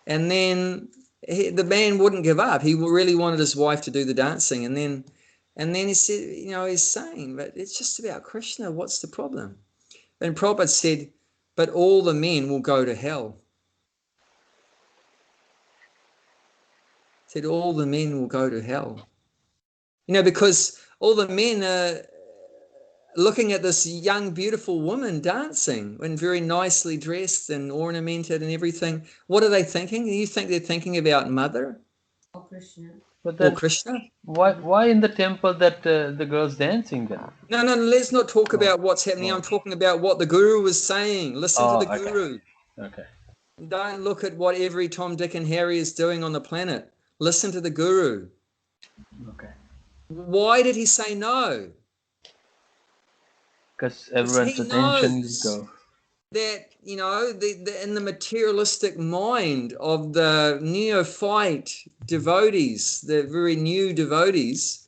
And then the man wouldn't give up. He really wanted his wife to do the dancing. And then he said, you know, he's saying, but it's just about Krishna. What's the problem? And Prabhupada said, but all the men will go to hell. Said all the men will go to hell. You know, because all the men are looking at this young, beautiful woman dancing and very nicely dressed and ornamented and everything. What are they thinking? You think they're thinking about Mother? Or Krishna. But then, or Krishna? Why in the temple that the girl's dancing then? No, let's not talk about what's happening. I'm talking about what the guru was saying. Listen to the guru. Okay. Don't look at what every Tom, Dick and Harry is doing on the planet. Listen to the guru. Okay. Why did he say no? Because everyone's attention go. That, you know, in the materialistic mind of the neophyte devotees, the very new devotees,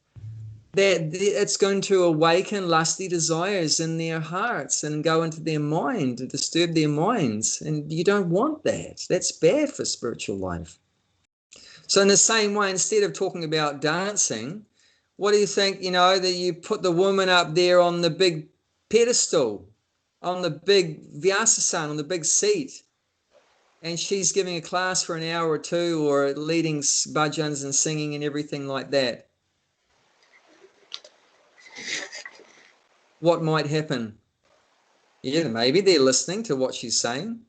that it's going to awaken lusty desires in their hearts and go into their mind to disturb their minds. And you don't want that. That's bad for spiritual life. So in the same way, instead of talking about dancing, what do you think, you know, that you put the woman up there on the big pedestal, on the big Vyasasan, on the big seat, and she's giving a class for an hour or two, or leading bhajans and singing and everything like that. What might happen? Yeah, maybe they're listening to what she's saying.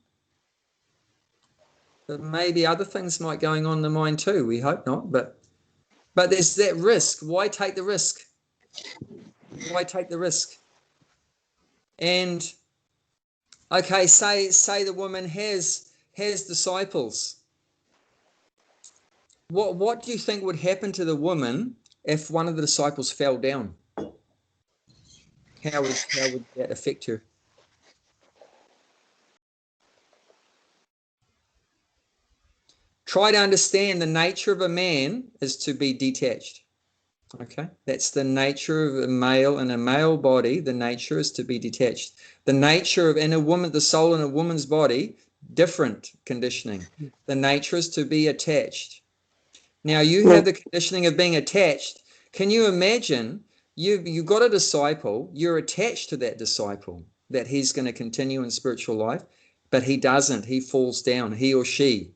But maybe other things might going on in the mind too. We hope not, but there's that risk. Why take the risk? Why take the risk? And okay, say the woman has disciples. What do you think would happen to the woman if one of the disciples fell down? How would that affect her? Try to understand the nature of a man is to be detached. Okay, that's the nature of a male in a male body. The nature is to be detached. The nature of in a woman, the soul in a woman's body, different conditioning. The nature is to be attached. Now you have the conditioning of being attached. Can you imagine you've got a disciple, you're attached to that disciple, that he's going to continue in spiritual life, but he doesn't, he falls down, he or she,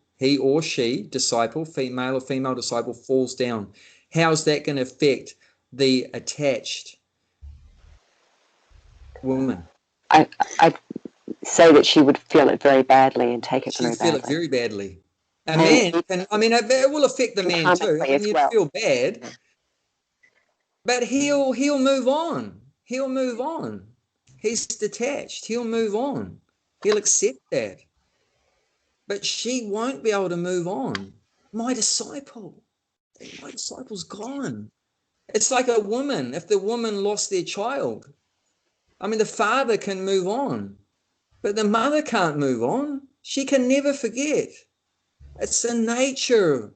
disciple, male or female disciple falls down. How's that going to affect the attached woman? I'd say that she would feel it very badly and take it very badly. She'd feel it very badly. A man can, I mean, it will affect the man too. I mean, you'd feel bad, but he'll move on. He'll move on. He's detached. He'll move on. He'll accept that. But she won't be able to move on. My disciple's gone. It's like a woman. If the woman lost their child, I mean, the father can move on, but the mother can't move on. She can never forget. It's the nature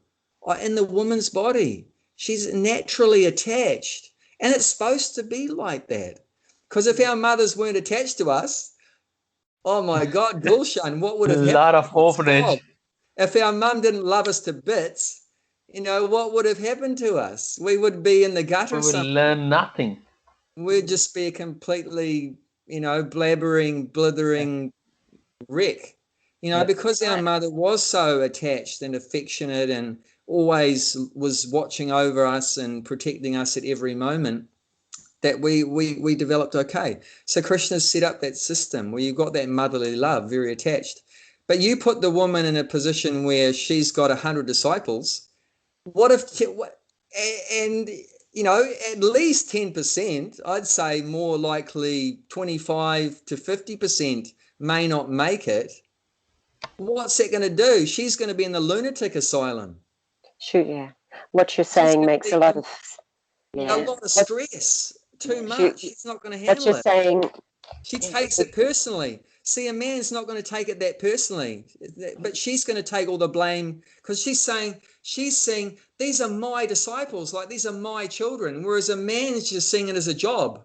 in the woman's body. She's naturally attached. And it's supposed to be like that. Because if our mothers weren't attached to us, oh my God, Gulshan, what would have happened? A lot of orphanage. If our mum didn't love us to bits, what would have happened to us? We would be in the gutter. We would learn nothing. We'd just be a completely, blabbering, blithering wreck. Because our mother was so attached and affectionate and always was watching over us and protecting us at every moment, that we developed okay. So Krishna's set up that system where you've got that motherly love, very attached. But you put the woman in a position where she's got 100 disciples. What if, and at least 10%, I'd say more likely 25 to 50% may not make it. What's that going to do? She's going to be in the lunatic asylum. Sure, yeah. What you're saying makes a lot of stress. Too much. She's not going to handle it. What you're saying. She takes it personally. See, a man's not going to take it that personally, but she's going to take all the blame because she's saying, these are my disciples, like these are my children, whereas a man's just seeing it as a job.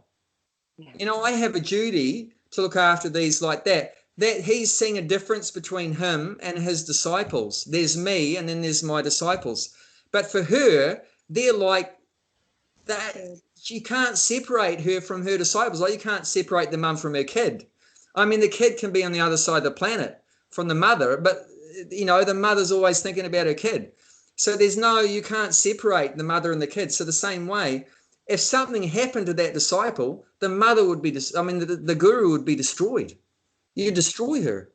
Yeah. I have a duty to look after these like that. That he's seeing a difference between him and his disciples. There's me and then there's my disciples. But for her, they're like that. You can't separate her from her disciples. Like you can't separate the mum from her kid. I mean, the kid can be on the other side of the planet from the mother, but the mother's always thinking about her kid. So you can't separate the mother and the kid. So the same way, if something happened to that disciple, the mother would be, the guru would be destroyed. You destroy her.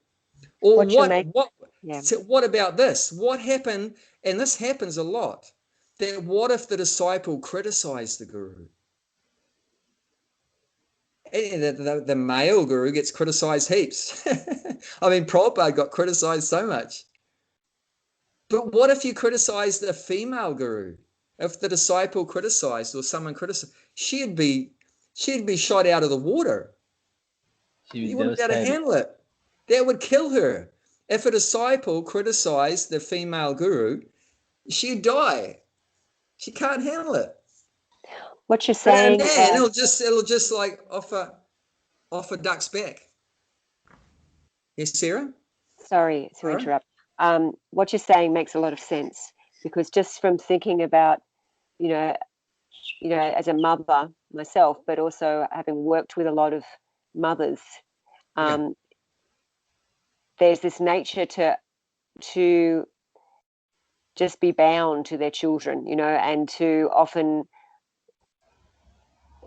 Or so what about this? What happened? And this happens a lot. That what if the disciple criticized the guru? The male guru gets criticized heaps. I mean, Prabhupada got criticized so much. But what if you criticized the female guru? If the disciple criticized or someone criticized, she'd be shot out of the water. You wouldn't be able to handle it. That would kill her. If a disciple criticized the female guru, she'd die. She can't handle it. What you're saying, it'll just like off a duck's back. Yes, Sarah? Sorry to interrupt. What you're saying makes a lot of sense because just from thinking about, as a mother myself, but also having worked with a lot of mothers, there's this nature to just be bound to their children, and to often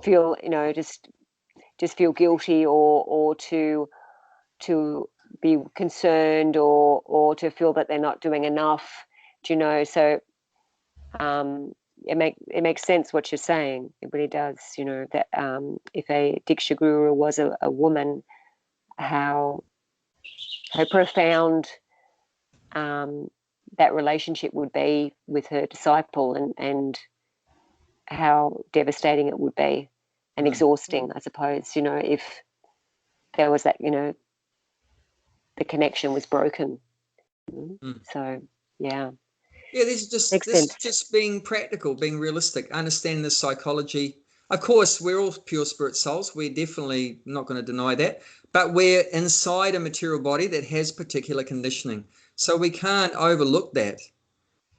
feel, just just feel guilty or to be concerned or to feel that they're not doing enough, so it makes sense what you're saying. It really does, that if a Diksha Guru was a woman, how profound that relationship would be with her disciple, and how devastating it would be, and exhausting, I suppose, if there was that, the connection was broken. So yeah, this is just being practical, being realistic, understanding the psychology. Of course, we're all pure spirit souls. We're definitely not going to deny that, but we're inside a material body that has particular conditioning, so we can't overlook that.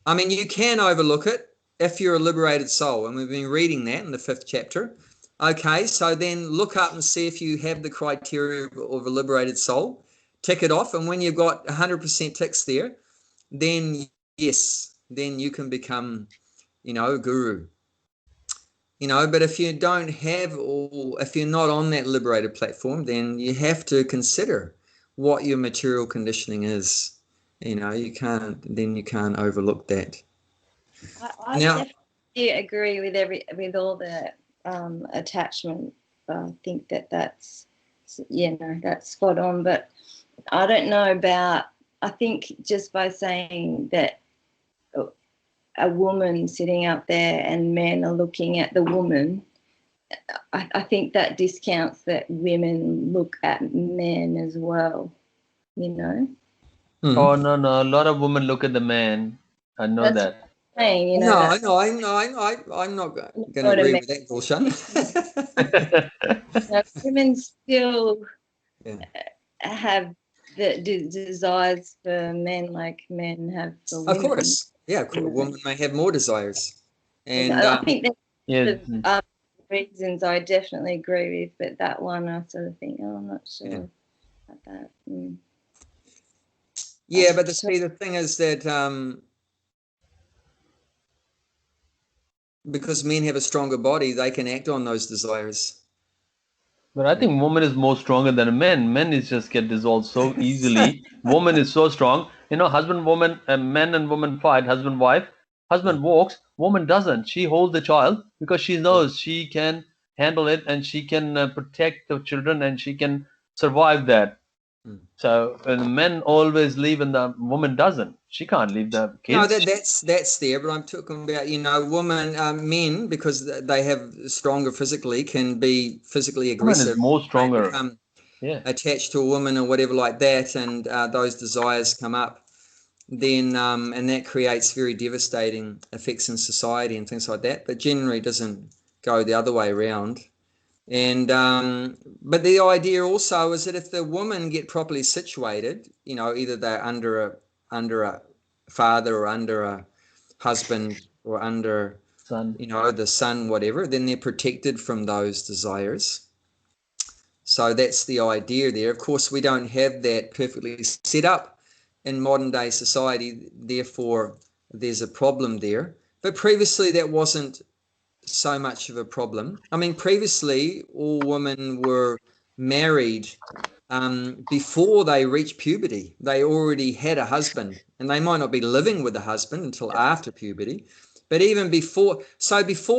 I mean, you can overlook it if you're a liberated soul, and we've been reading that in the 5th chapter. Okay, so then look up and see if you have the criteria of a liberated soul. Tick it off, and when you've got 100% ticks there, then yes, then you can become, a guru. But if you don't have, or if you're not on that liberated platform, then you have to consider what your material conditioning is. You can't overlook that. I definitely agree with all the attachment. I think that's that's spot on. But I don't know about. I think just by saying that a woman sitting up there and men are looking at the woman, I think that discounts that women look at men as well. Oh no, a lot of women look at the man. I know That's that. Saying, No, I'm not going to agree with that, Gulshan. Women still have the desires for men like men have for women. Of course, yeah. A woman may have more desires, and I think that's the reasons I definitely agree with, but that one I sort of think, I'm not sure about that. Yeah, but the thing is that because men have a stronger body, they can act on those desires. But I think woman is more stronger than a man. Men is just get dissolved so easily. Woman is so strong. Husband, woman, men and woman fight, husband, wife. Husband walks, woman doesn't. She holds the child because she knows she can handle it and she can protect the children and she can survive that. So men always leave and the woman doesn't. She can't leave the kids. No, that's there, but I'm talking about women, men, because they have stronger physically, can be physically aggressive. Woman is more stronger. Become attached to a woman or whatever like that, and those desires come up. Then and that creates very devastating effects in society and things like that. But generally, doesn't go the other way around. And but the idea also is that if the women get properly situated, either they're under a father or under a husband or under son, the son, whatever, then they're protected from those desires. So that's the idea there. Of course, we don't have that perfectly set up in modern day society, therefore there's a problem there. But previously that wasn't so much of a problem. I mean, previously all women were married before they reached puberty. They already had a husband, and they might not be living with the husband until after puberty, but even before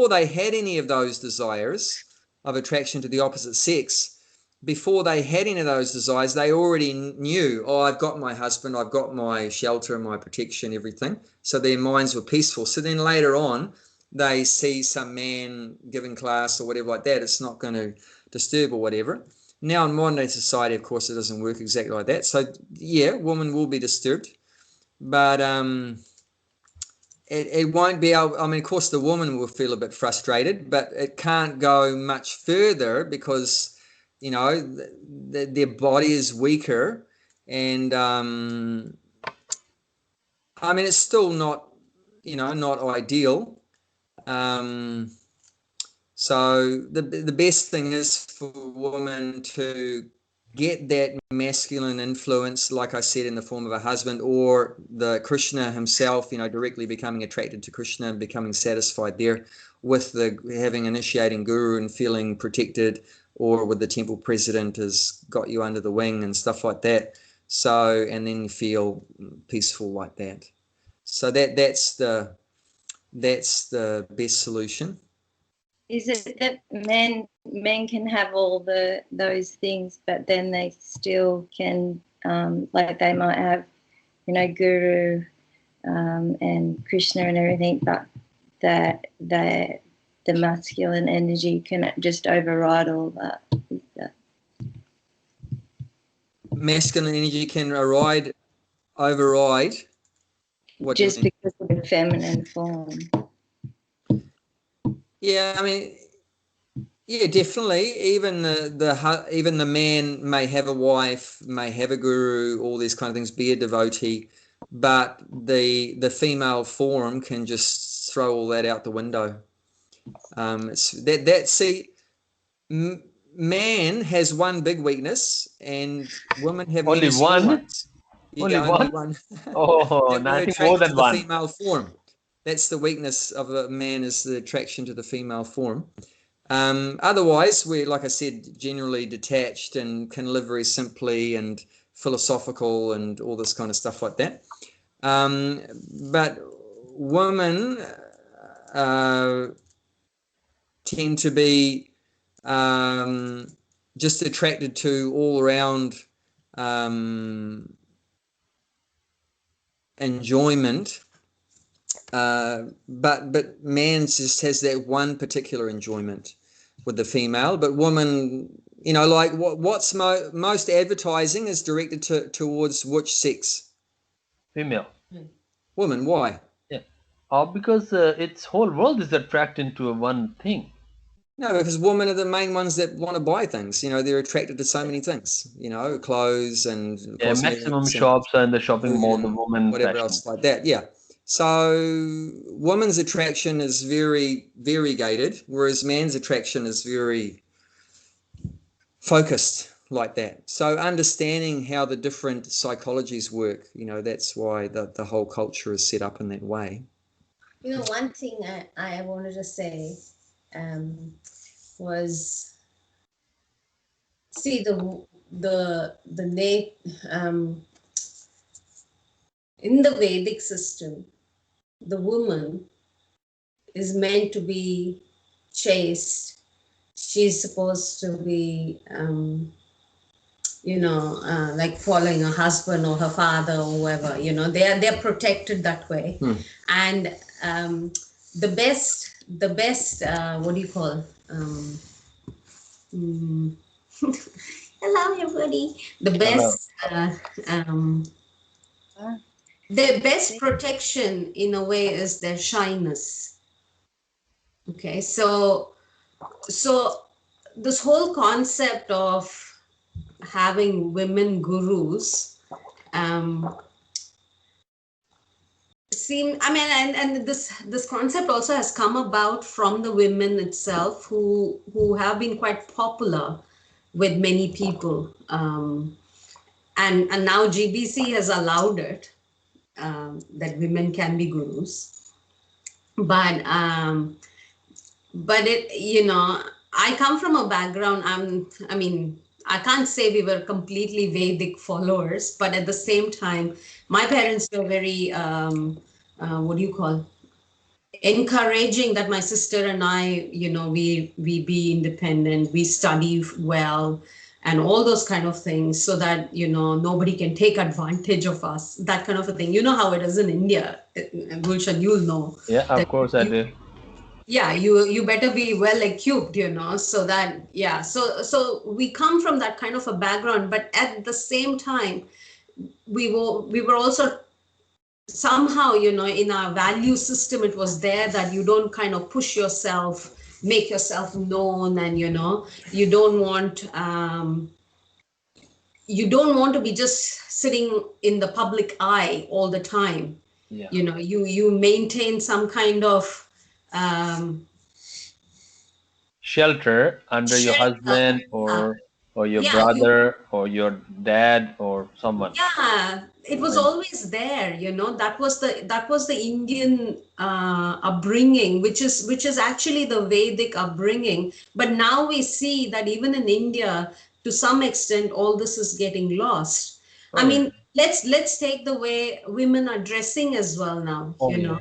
they had any of those desires of attraction to the opposite sex, before they had any of those desires, they already knew, I've got my husband, I've got my shelter, my protection, everything. So their minds were peaceful. So then later on, they see some man giving class or whatever like that, it's not going to disturb or whatever. Now in modern day society, of course, it doesn't work exactly like that. So yeah, women will be disturbed, but it won't be able, I mean, of course the woman will feel a bit frustrated, but it can't go much further because their body is weaker, and I mean, it's still not not ideal. So the best thing is for women to get that masculine influence, like I said, in the form of a husband, or the Krishna himself, directly becoming attracted to Krishna and becoming satisfied there, with the having initiating guru and feeling protected, or with the temple president has got you under the wing and stuff like that. So, and then you feel peaceful like that. So that's the best solution. Is it that men can have all those things, but then they still can, like they might have, Guru and Krishna and everything, but that the masculine energy can just override all that? Masculine energy can override. What just because of the feminine form. Yeah, I mean, yeah, definitely. Even the man may have a wife, may have a guru, all these kind of things, be a devotee, but the female form can just throw all that out the window. Man has one big weakness, and women have only many small one. ones. Only one. Oh, nothing more than one. Female form. That's the weakness of a man, is the attraction to the female form. Otherwise, we're, like I said, generally detached and can live very simply and philosophical and all this kind of stuff like that. But women tend to be just attracted to all around enjoyment. But man just has that one particular enjoyment with the female. But woman, like what's most advertising is directed towards which sex? Female. Woman. Why? Yeah. Because its whole world is attracted to one thing. No, because women are the main ones that want to buy things. They're attracted to so many things. Clothes and maximum shops and the shopping mall, the woman, whatever else like that. Yeah. So woman's attraction is very variegated, whereas man's attraction is very focused like that. So understanding how the different psychologies work, that's why the whole culture is set up in that way. One thing I wanted to say was, see, in the Vedic system, the woman is meant to be chaste. She's supposed to be, like following her husband or her father or whoever. They're protected that way. And the best, what do you call? Hello, everybody. The best protection in a way is their shyness. Okay, so this whole concept of having women gurus and this concept also has come about from the women itself, who have been quite popular with many people, and now GBC has allowed it, that women can be gurus, but it, I come from a background, I can't say we were completely Vedic followers, but at the same time, my parents were very, encouraging that my sister and I, we be independent, we study well, and all those kind of things, so that, nobody can take advantage of us, that kind of a thing. You know how it is in India, Gulshan, you'll know. Yeah, of course I do. Yeah, you better be well equipped, so that, yeah, so we come from that kind of a background, but at the same time, we were also somehow, in our value system, it was there that you don't kind of push yourself, make yourself known, and you don't want to be just sitting in the public eye all the time. Yeah. You maintain some kind of shelter under your husband or or your brother or your dad or someone. Yeah, it was always there, you know. That was the Indian upbringing, which is actually the Vedic upbringing. But now we see that even in India, to some extent, all this is getting lost. I mean, let's take the way women are dressing as well now, you know.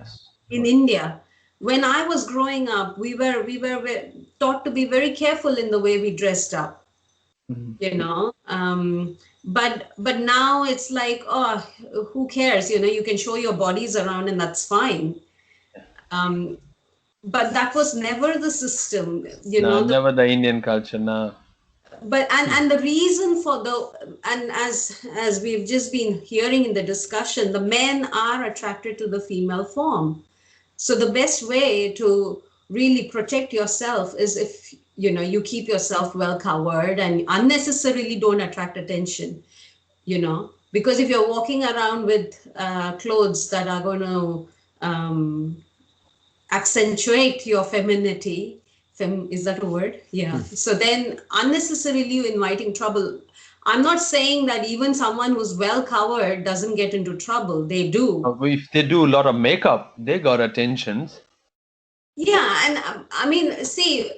In India, when I was growing up, we were taught to be very careful in the way we dressed up. You know, but now it's like, oh, who cares, you know, you can show your bodies around and that's fine. But that was never the system, you know. Never the Indian culture. No. But and the reason for and as we've just been hearing in the discussion, the men are attracted to the female form. So the best way to really protect yourself is if, you know, you keep yourself well covered and unnecessarily don't attract attention, you know, because if you're walking around with clothes that are going to accentuate your femininity, is that a word? Yeah. So then unnecessarily you're inviting trouble. I'm not saying that even someone who's well covered doesn't get into trouble. They do. If they do a lot of makeup, they got attentions. Yeah, and I mean, see,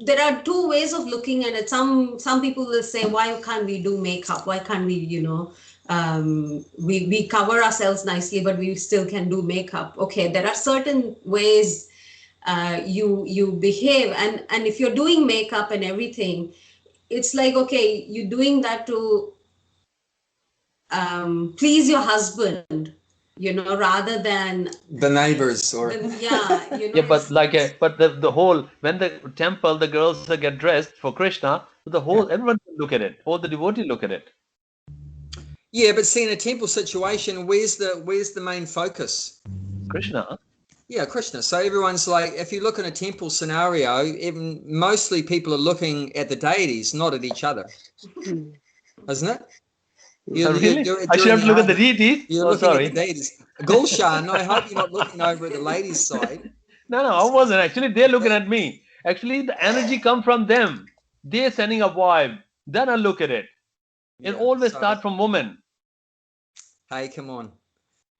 there are two ways of looking at it. Some people will say, why can't we do makeup? Why can't we, you know, we cover ourselves nicely, but we still can do makeup. Okay, there are certain ways you behave, and if you're doing makeup and everything, it's like, okay, you're doing that to please your husband, you know, rather than the neighbors or you know, yeah, but but the whole, when the temple, the girls get dressed for Krishna, the whole everyone look at it, all the devotee look at it. Yeah, but see, in a temple situation, where's the main focus? Krishna. Yeah, Krishna. So everyone's like, if you look in a temple scenario, mostly people are looking at the deities, not at each other, isn't it? Really? I should have to look at the deities. You're looking at the deities. Gulshan, I hope you're not looking over at the ladies' side. No, I wasn't. Actually, they're looking at me. Actually, the energy comes from them. They're sending a vibe. Then I look at it. It always starts from women. Hey, come on.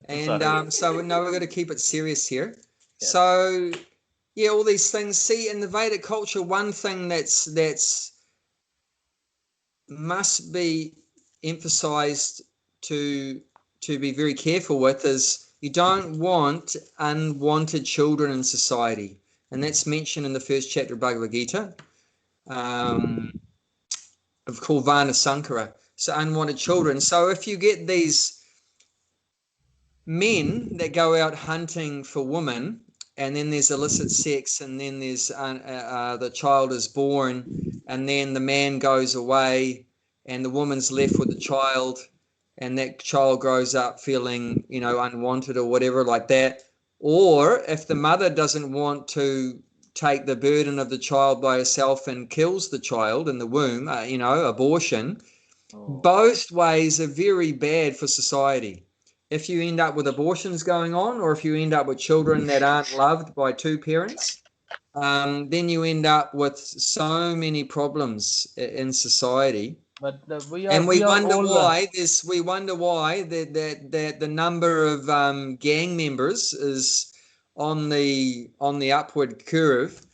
And so no, we're going to keep it serious here. Yes. So yeah, all these things. See, in the Vedic culture, one thing that's must be emphasized to be very careful with is you don't want unwanted children in society, and that's mentioned in the first chapter of Bhagavad Gita, called Vana Sankara. So unwanted children. So if you get these men that go out hunting for women, and then there's illicit sex, and then there's the child is born, and then the man goes away, and the woman's left with the child, and that child grows up feeling, you know, unwanted or whatever like that. Or if the mother doesn't want to take the burden of the child by herself and kills the child in the womb, you know, abortion, both ways are very bad for society. If you end up with abortions going on, or if you end up with children that aren't loved by two parents, then you end up with so many problems in society. But we wonder why that the number of gang members is on the upward curve.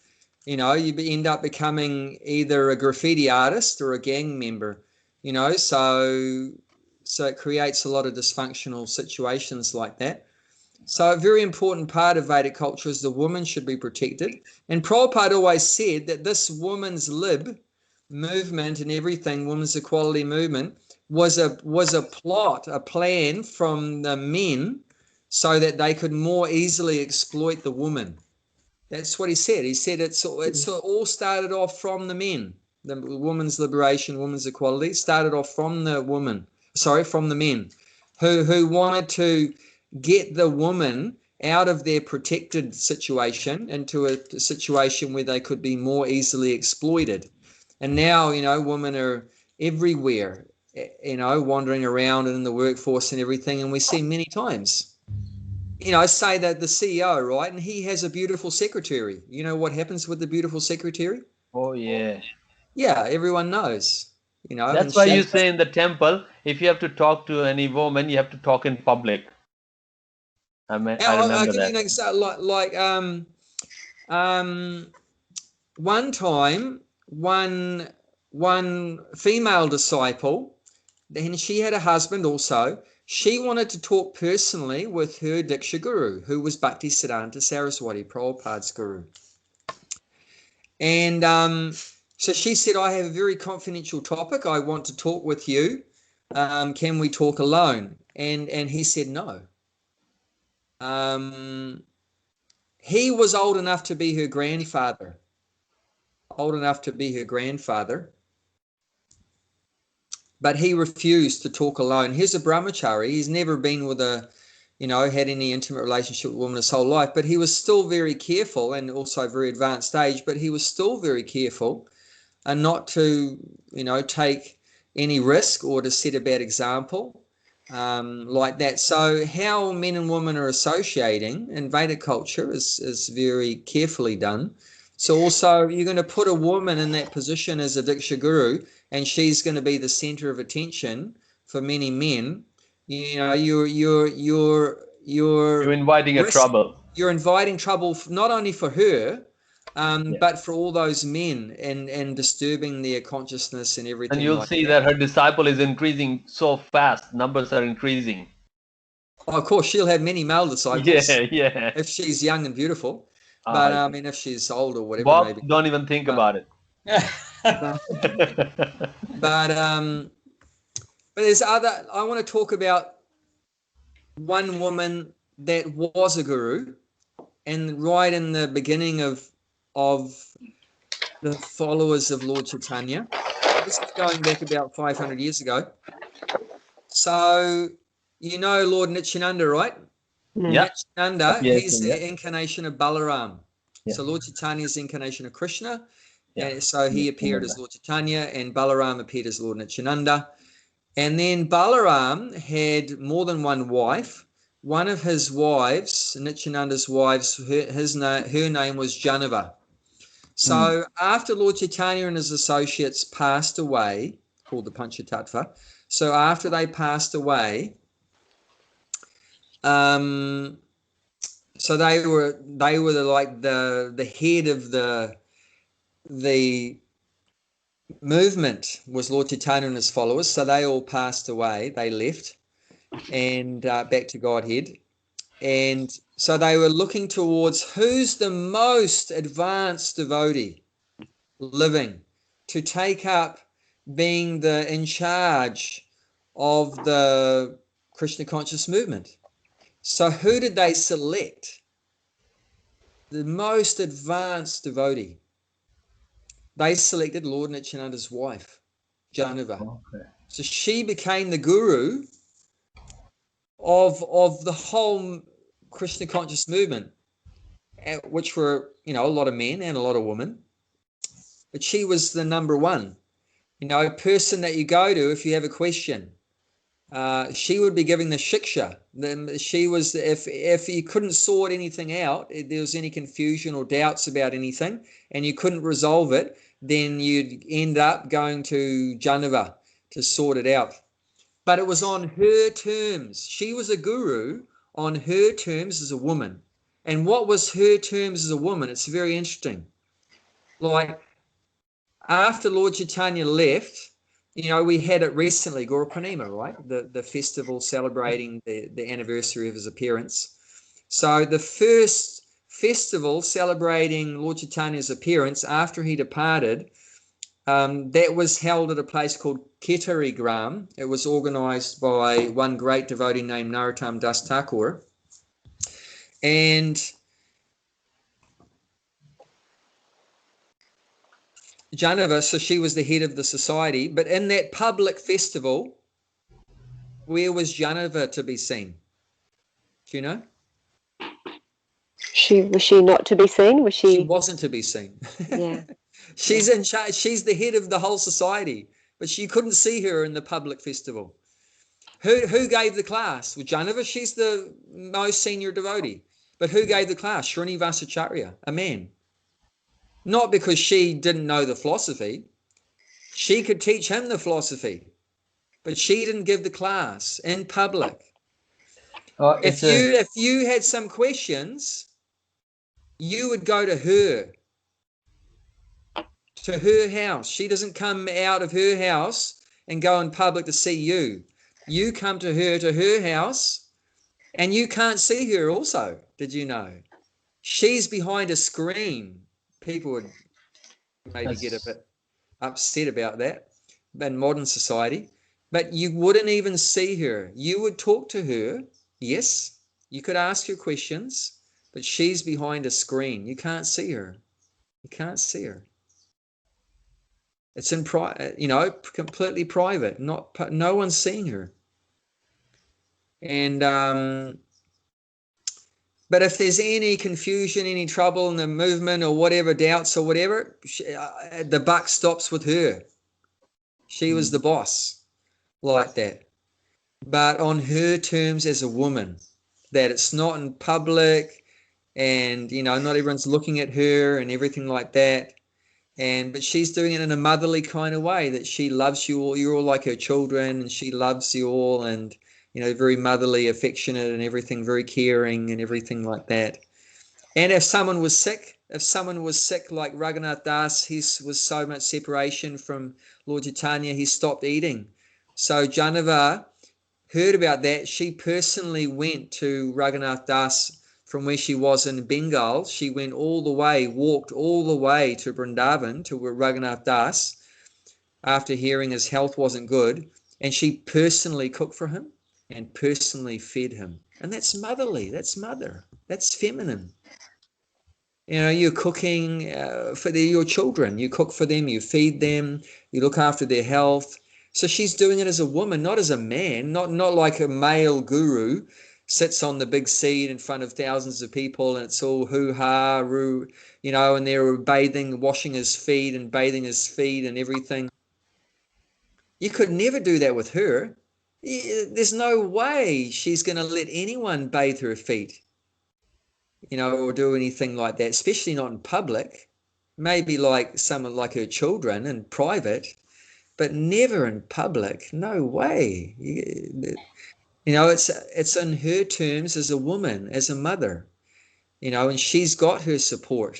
You know, you end up becoming either a graffiti artist or a gang member. You know, so it creates a lot of dysfunctional situations like that. So a very important part of Vedic culture is the woman should be protected. And Prabhupada always said that this woman's lib movement and everything, women's equality movement, was a plan from the men so that they could more easily exploit the woman. That's what he said. He said it's all started off from the men. The woman's liberation, women's equality started off from the men who wanted to get the woman out of their protected situation into a situation where they could be more easily exploited. And now, you know, women are everywhere, you know, wandering around in the workforce and everything. And we see many times, you know, say that the CEO, right, and he has a beautiful secretary. You know what happens with the beautiful secretary? Oh, yeah. Yeah, everyone knows. You know, that's why you say in the temple, if you have to talk to any woman, you have to talk in public. I remember I'll give that. you an example. One time, one female disciple, and she had a husband also. She wanted to talk personally with her Diksha Guru, who was Bhaktisiddhanta Saraswati, Prabhupada's guru. And so she said, I have a very confidential topic. I want to talk with you. Can we talk alone? And he said no. He was old enough to be her grandfather. But he refused to talk alone. He's a brahmachari. He's never been with had any intimate relationship with a woman his whole life, but he was still very careful, and also very advanced age, but he was still very careful and not to, take any risk or to set a bad example like that. So how men and women are associating in Vedic culture is very carefully done. So also you're going to put a woman in that position as a Diksha Guru, and she's going to be the center of attention for many men. You're inviting a trouble. You're inviting trouble not only for her, but for all those men, and disturbing their consciousness and everything. And you'll see that her disciple is increasing so fast. Numbers are increasing. Oh, of course, she'll have many male disciples. Yeah. If she's young and beautiful. But I mean, if she's old or whatever, Bob, maybe. Don't even think about it. But there's other. I want to talk about one woman that was a guru, and right in the beginning of the followers of Lord Chaitanya. This is going back about 500 years ago. So Lord Nityananda, right? Yeah. Nityananda, he's the incarnation of Balaram. Yeah. So Lord Chaitanya is the incarnation of Krishna. Yeah. And so he appeared as Lord Chaitanya, and Balaram appeared as Lord Nityananda. And then Balaram had more than one wife. One of his wives, Nityananda's wives, her name was Janava. So after Lord Chaitanya and his associates passed away, called the Panchatattva, so after they passed away, so they were like the head of the movement was Lord Chaitanya and his followers. So they all passed away. They left and back to Godhead. And so they were looking towards who's the most advanced devotee living to take up being in charge of the Krishna conscious movement. So who did they select? The most advanced devotee. They selected Lord Nityananda's wife, Janava. Okay. So she became the guru of the whole Krishna conscious movement, which were, a lot of men and a lot of women. But she was the number one, person that you go to if you have a question. She would be giving the shiksha. Then she was, if you couldn't sort anything out, if there was any confusion or doubts about anything, and you couldn't resolve it, then you'd end up going to Janava to sort it out. But it was on her terms. She was a guru on her terms as a woman. And what was her terms as a woman? It's very interesting. Like, after Lord Chaitanya left, we had it recently, Guru Purnima, right? The festival celebrating the anniversary of his appearance. So the first festival celebrating Lord Chaitanya's appearance after he departed, that was held at a place called Ketari Gram. It was organized by one great devotee named Narottam Das Thakur. And Janava, so she was the head of the society, but in that public festival, where was Janava to be seen? Do you know? Was she not to be seen? She wasn't to be seen. Yeah. She's in charge. She's the head of the whole society, but she couldn't see her in the public festival. Who gave the class? Well, Janava, she's the most senior devotee, but who gave the class? Srinivasacharya, a man. Not because she didn't know the philosophy, She could teach him the philosophy, but she didn't give the class in public. If you had some questions, you would go to her house. She doesn't come out of her house and go in public to see you. You come to her house, and you can't see her also. Did you know? She's behind a screen. People would maybe get a bit upset about that in modern society, but you wouldn't even see her. You would talk to her. Yes, you could ask her questions, but she's behind a screen. You can't see her. You can't see her. It's in completely private. No one's seeing her. And but if there's any confusion, any trouble in the movement or whatever, doubts or whatever, the buck stops with her. She was the boss, like that. But on her terms as a woman, that it's not in public, and not everyone's looking at her and everything like that. But she's doing it in a motherly kind of way, that she loves you all. You're all like her children, and she loves you all, and very motherly, affectionate, and everything, very caring, and everything like that. And if someone was sick like Raghunath Das, he was so much separation from Lord Chaitanya, he stopped eating. So Janava heard about that. She personally went to Raghunath Das from where she was in Bengal. She went walked all the way to Vrindavan, to Raghunath Das, after hearing his health wasn't good. And she personally cooked for him and personally fed him. And that's motherly. That's mother. That's feminine. You're cooking for your children. You cook for them. You feed them. You look after their health. So she's doing it as a woman, not as a man, not like a male guru sits on the big seat in front of thousands of people, and it's all hoo-ha, and they're washing his feet and bathing his feet and everything. You could never do that with her. There's no way she's going to let anyone bathe her feet, or do anything like that, especially not in public. Maybe like someone like her children in private, but never in public. No way. It's on her terms as a woman, as a mother, and she's got her support,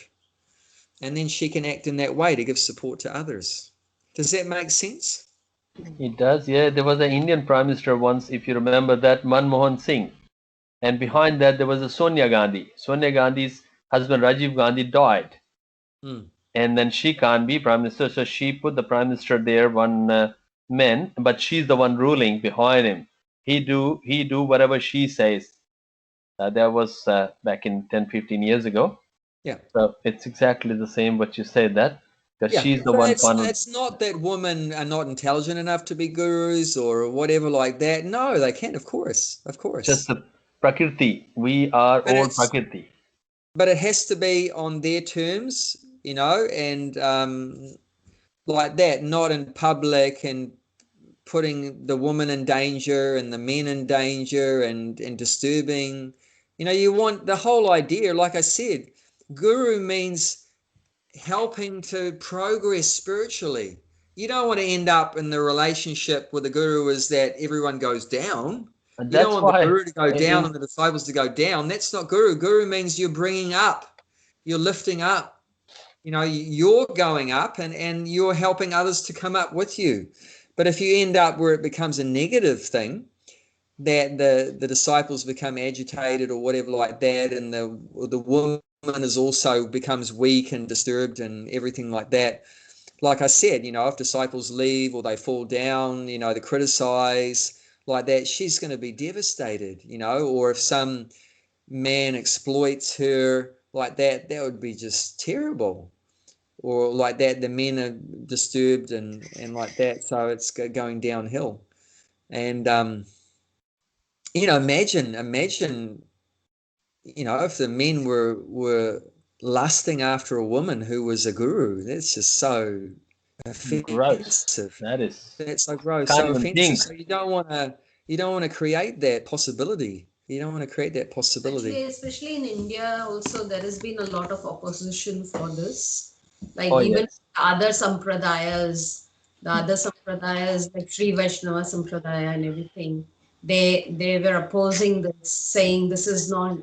and then she can act in that way to give support to others. Does that make sense? It does, yeah. There was an Indian Prime Minister once, if you remember that, Manmohan Singh. And behind that, there was a Sonia Gandhi. Sonia Gandhi's husband, Rajiv Gandhi, died. And then she can't be Prime Minister, so she put the Prime Minister there, one man, but she's the one ruling behind him. He do whatever she says. That was back in 10-15 years ago. Yeah. So it's exactly the same what you said, that she's the one. It's not that women are not intelligent enough to be gurus or whatever like that. No, they can, of course. Just the Prakriti. We are all Prakriti. But it has to be on their terms, and like that, not in public and putting the woman in danger and the men in danger and disturbing. You want the whole idea, like I said, guru means helping to progress spiritually. You don't want to end up in the relationship with the guru is that everyone goes down. You don't want the guru to go down and the disciples to go down. That's not guru. Guru means you're bringing up, you're lifting up. You're going up and you're helping others to come up with you. But if you end up where it becomes a negative thing, that the disciples become agitated or whatever like that, and the woman is also becomes weak and disturbed and everything like that. Like I said, if disciples leave or they fall down, they criticize like that, she's going to be devastated, or if some man exploits her like that, that would be just terrible. Or like that, the men are disturbed and like that, so it's going downhill. And imagine if the men were lusting after a woman who was a guru. That's just so offensive. Gross. That's so gross, so offensive. So you don't want to create that possibility. Actually, especially in India, also there has been a lot of opposition for this. Like other sampradayas, the other sampradayas, like Sri Vaishnava Sampradaya and everything, they were opposing this, saying this is not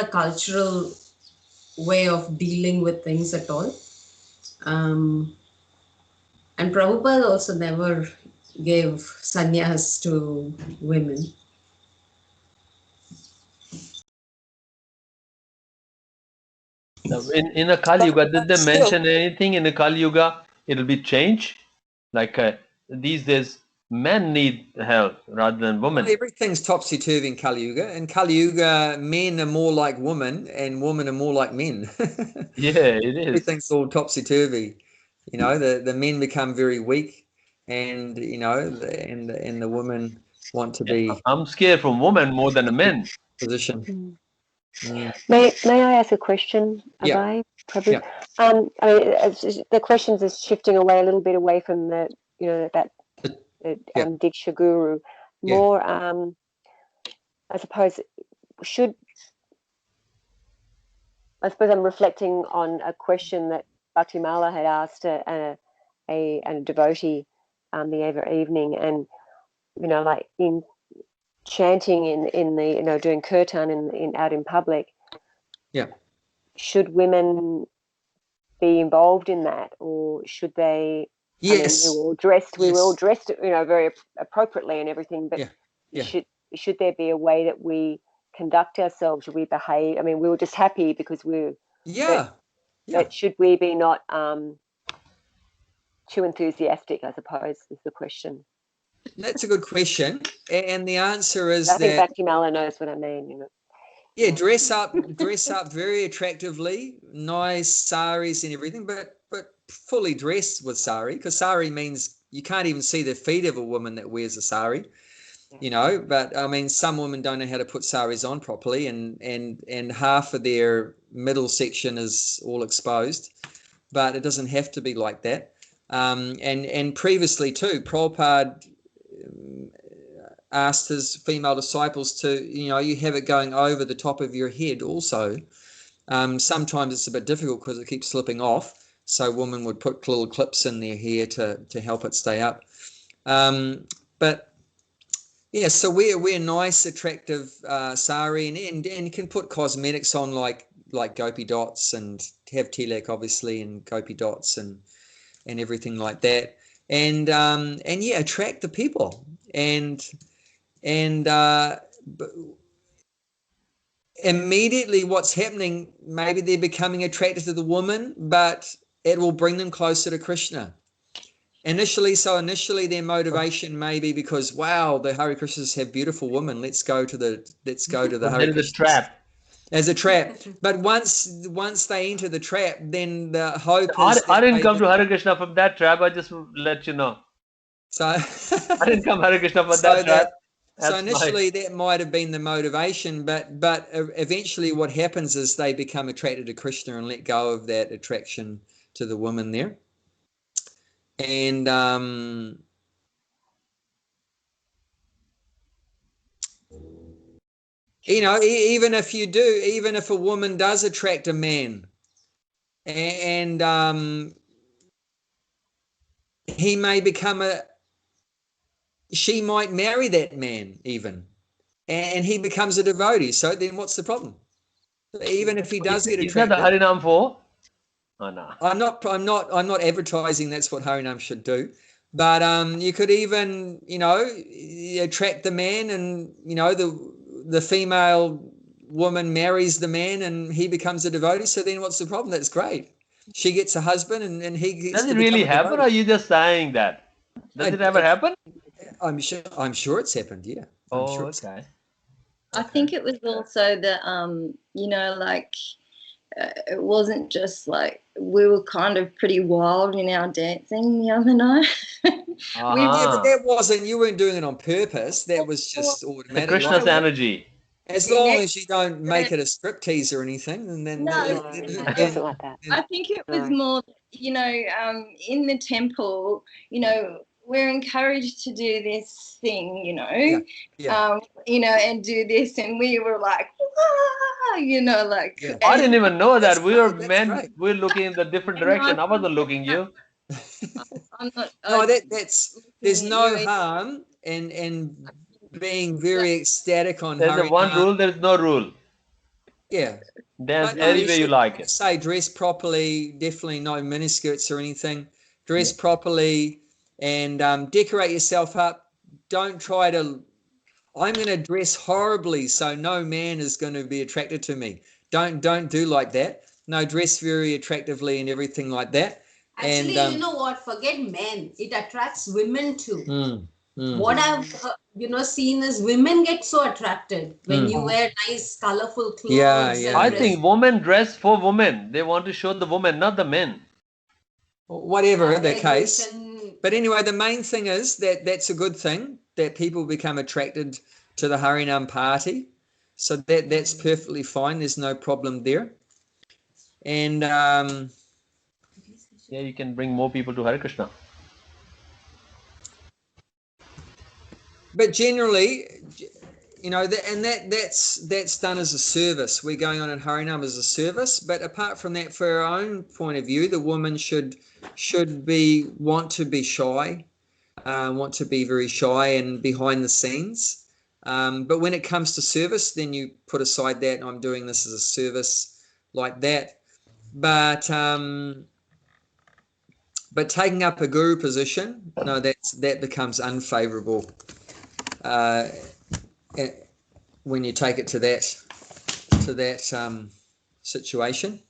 a cultural way of dealing with things at all. And Prabhupada also never gave sannyas to women. In a Kali Yuga, did they mention anything in the Kali Yuga? It'll be changed. Like these days, men need help rather than women. Well, everything's topsy-turvy in Kali Yuga. In Kali Yuga, men are more like women and women are more like men. Yeah, it is. Everything's all topsy-turvy. You know, the men become very weak, and you know, and the women want to be. I'm scared from women more than a men. Position. May I ask a question, Yeah. Abhay? Prabhu? Yeah. I mean, the questions is shifting away a little bit away from the, you know, that Diksha Guru. More, I suppose, I suppose I'm reflecting on a question that Bhaktimala had asked a devotee the other evening, and you know, like in chanting in the, you know, doing kirtan in out in public. Yeah. Should women be involved in that, or should they? Yes. I mean, we were all dressed, you know, very appropriately and everything. But should there be a way that we conduct ourselves? Should we behave? I mean, we were just happy because we're. But should we be not too enthusiastic, I suppose, is the question. That's a good question. And the answer is I think Bhaktimala knows what I mean, you know. Yeah, dress up very attractively, nice saris and everything, but fully dressed with sari, because sari means you can't even see the feet of a woman that wears a sari, you know. But I mean, some women don't know how to put saris on properly, and half of their middle section is all exposed, but it doesn't have to be like that. And previously too, Prabhupada asked his female disciples to, you know, you have it going over the top of your head also. Sometimes it's a bit difficult because it keeps slipping off, so women would put little clips in their hair to help it stay up. But yeah, so wear nice, attractive sari, and you can put cosmetics on like gopi dots, and have tilak obviously, and gopi dots and everything like that, and yeah, attract the people, and immediately what's happening, maybe they're becoming attracted to the woman, but it will bring them closer to Krishna. Initially their motivation may be because, wow, the Hare Krishnas have beautiful women. Let's go to the Hare Krishnas. Trap. As a trap. But once they enter the trap, then the hope is. I didn't come to Hare Krishna from that trap. I just let you know. So I didn't come Hare Krishna from that trap. So initially that might have been the motivation, but eventually what happens is they become attracted to Krishna and let go of that attraction to the woman there. And you know, even if a woman does attract a man, and he may become she might marry that man even, and he becomes a devotee. So then what's the problem? Even if he does get attracted. Is that the Harinam for? Oh, no. I'm not advertising that's what Harinam should do. But you could even, you know, attract the man, and you know, the female woman marries the man and he becomes a devotee. So then what's the problem? That's great. She gets a husband and he gets. Does it really happen, or are you just saying that? Does it ever happen? I'm sure it's happened, yeah. Okay. I think it was also the you know, like it wasn't just like we were kind of pretty wild in our dancing the other night. Yeah, but that wasn't, you weren't doing it on purpose. That was just automatic. Krishna's energy. As long as you don't make it a striptease or anything, and then like that. I think it was more, you know, in the temple, you know, we're encouraged to do this thing, you know, you know, and do this, and we were like, you know, like. I didn't even know that we were men. We're looking in the different direction. I wasn't looking you. I'm not. No, there's no harm in being very ecstatic on There's a one Harinam. rule, there's no rule. Yeah. Dance any way you like it. Say dress properly, definitely no miniskirts or anything. Dress properly and decorate yourself up. Don't try to, I'm going to dress horribly so no man is going to be attracted to me. Don't do like that. No, dress very attractively and everything like that. Actually, and, you know what? Forget men. It attracts women too. What I've seen is women get so attracted when you wear nice, colorful clothes. I think women dress for women. They want to show the woman, not the men. Whatever the case. But anyway, the main thing is that's a good thing, that people become attracted to the Harinam party. So that's perfectly fine. There's no problem there. And yeah, you can bring more people to Hare Krishna. But generally, that's done as a service. We're going on in Harinam as a service. But apart from that, for our own point of view, the woman should want to be shy, want to be very shy and behind the scenes. But when it comes to service, then you put aside that I'm doing this as a service like that. But taking up a guru position, no, that becomes unfavorable when you take it to that situation.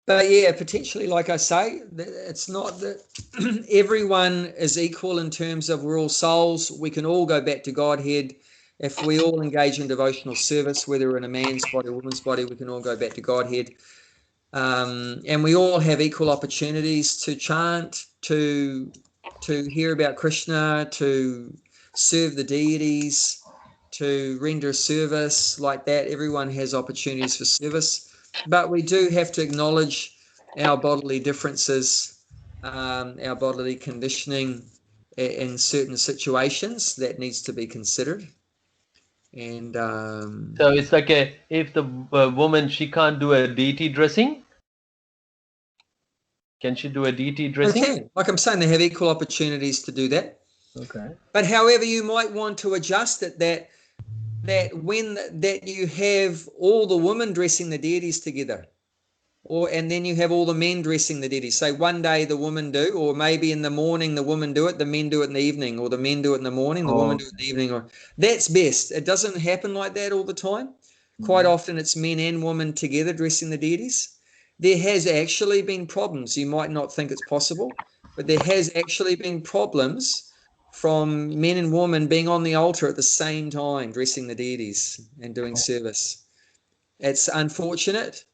But yeah, potentially, like I say, it's not that everyone is equal in terms of we're all souls. We can all go back to Godhead. If we all engage in devotional service, whether we're in a man's body or woman's body, we can all go back to Godhead. And we all have equal opportunities to chant, to hear about Krishna, to serve the deities, to render service like that. Everyone has opportunities for service. But we do have to acknowledge our bodily differences, our bodily conditioning in certain situations that needs to be considered. And so it's like if the woman, she can't do a deity dressing, can she do a deity dressing? Okay. Like I'm saying, they have equal opportunities to do that. Okay. But however, you might want to adjust it that you have all the women dressing the deities together, and then you have all the men dressing the deities. Say one day the women do, or maybe in the morning the women do it, the men do it in the evening, or the men do it in the morning, the women do it in the evening. Or that's best. It doesn't happen like that all the time. Quite often it's men and women together dressing the deities. There has actually been problems. You might not think it's possible, but there has actually been problems from men and women being on the altar at the same time, dressing the deities and doing service. It's unfortunate,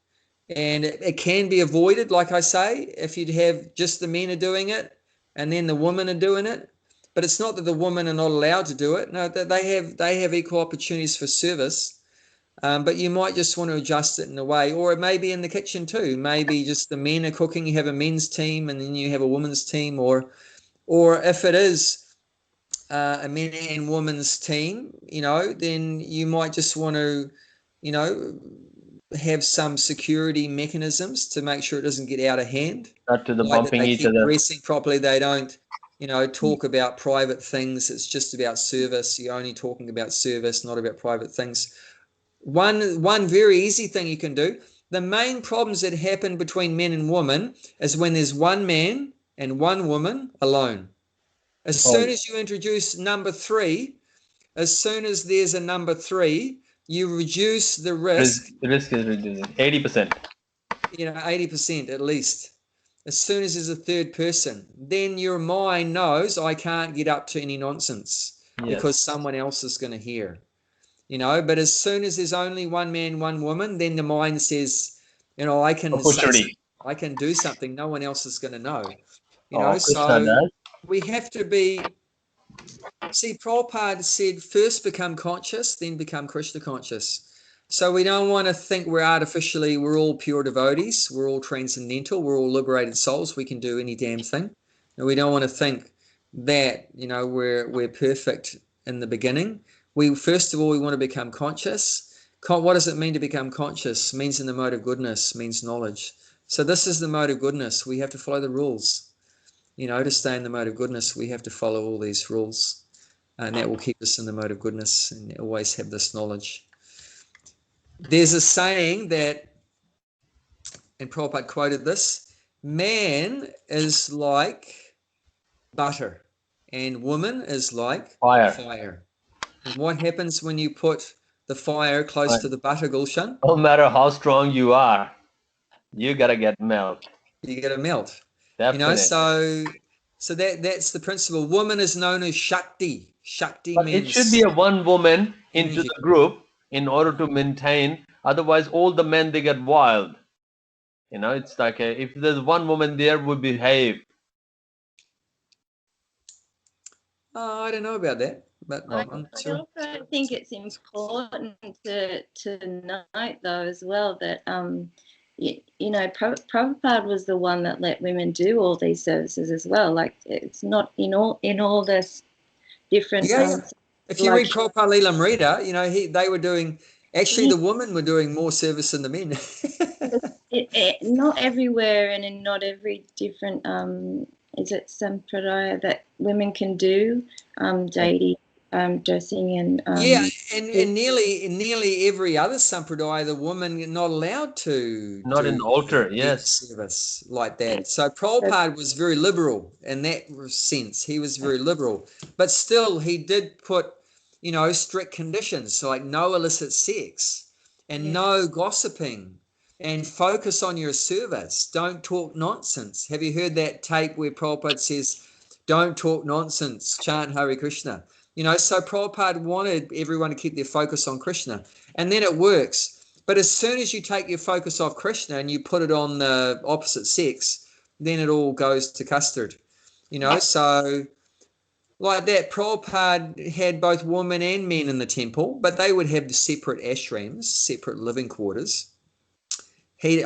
and it can be avoided, like I say, if you'd have just the men are doing it and then the women are doing it. But it's not that the women are not allowed to do it. No, they have equal opportunities for service. But you might just want to adjust it in a way, or it may be in the kitchen too. Maybe just the men are cooking, you have a men's team, and then you have a women's team, or if it is a men and women's team, then you might just want to, have some security mechanisms to make sure it doesn't get out of hand. Not to the bumping each other. Dressing properly, they don't, talk about private things. It's just about service. You're only talking about service, not about private things. One very easy thing you can do. The main problems that happen between men and women is when there's one man and one woman alone. As soon as you introduce number 3, as soon as there's a number 3, you reduce the risk. The risk is reduced 80%. 80% at least. As soon as there's a third person, then your mind knows I can't get up to any nonsense because someone else is going to hear. But as soon as there's only one man, one woman, then the mind says, I can do something. No one else is going to know. So we have to be. See, Prabhupada said, first become conscious, then become Krishna conscious. So we don't want to think we're all pure devotees, we're all transcendental, we're all liberated souls, we can do any damn thing. And we don't want to think that, we're perfect in the beginning. First of all, we want to become conscious. What does it mean to become conscious? It means in the mode of goodness, means knowledge. So this is the mode of goodness. We have to follow the rules. You know, to stay in the mode of goodness, we have to follow all these rules, and that will keep us in the mode of goodness and always have this knowledge. There's a saying that, and Prabhupada quoted this, man is like butter and woman is like fire. And what happens when you put the fire close to the butter, Gulshan? No matter how strong you are, you gotta get melt. You gotta melt. Definitely. You know, so that's the principle. Woman is known as Shakti. Shakti but means it should be a one woman into energy. the group in order to maintain. Otherwise, all the men, they get wild. You know, it's like if there's one woman there, we behave. Oh, I don't know about that, but I also think it's important to note though as well that you know, Prabhupada was the one that let women do all these services as well. Like it's not in all this different. If you read Prabhupada Leelamrita, you know they were doing. Actually, the women were doing more service than the men. Not everywhere and in not every different. Is it sampradaya that women can do deity dressing and and nearly every other sampradaya, the woman not allowed to not an altar, yes, service like that. So Prabhupada was very liberal in that sense. He was very liberal, but still he did put, you know, strict conditions, so like no illicit sex and no gossiping. And focus on your service. Don't talk nonsense. Have you heard that tape where Prabhupada says, don't talk nonsense, chant Hare Krishna? You know, so Prabhupada wanted everyone to keep their focus on Krishna. And then it works. But as soon as you take your focus off Krishna and you put it on the opposite sex, then it all goes to custard. You know, so like that, Prabhupada had both women and men in the temple, but they would have separate ashrams, separate living quarters.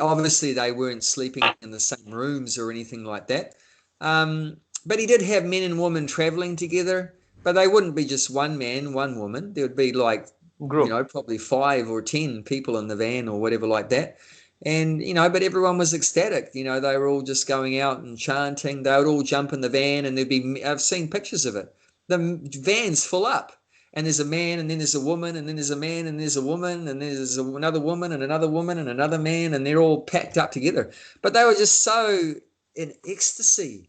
Obviously they weren't sleeping in the same rooms or anything like that. But he did have men and women traveling together, but they wouldn't be just one man, one woman. There would be like, you know, probably 5 or 10 people in the van or whatever like that. And, you know, but everyone was ecstatic. You know, they were all just going out and chanting. They would all jump in the van and there'd be, I've seen pictures of it. The van's full up. And there's a man, and then there's a woman, and then there's a man, and there's a woman, and there's another woman, and another woman, and another man, and they're all packed up together. But they were just so in ecstasy,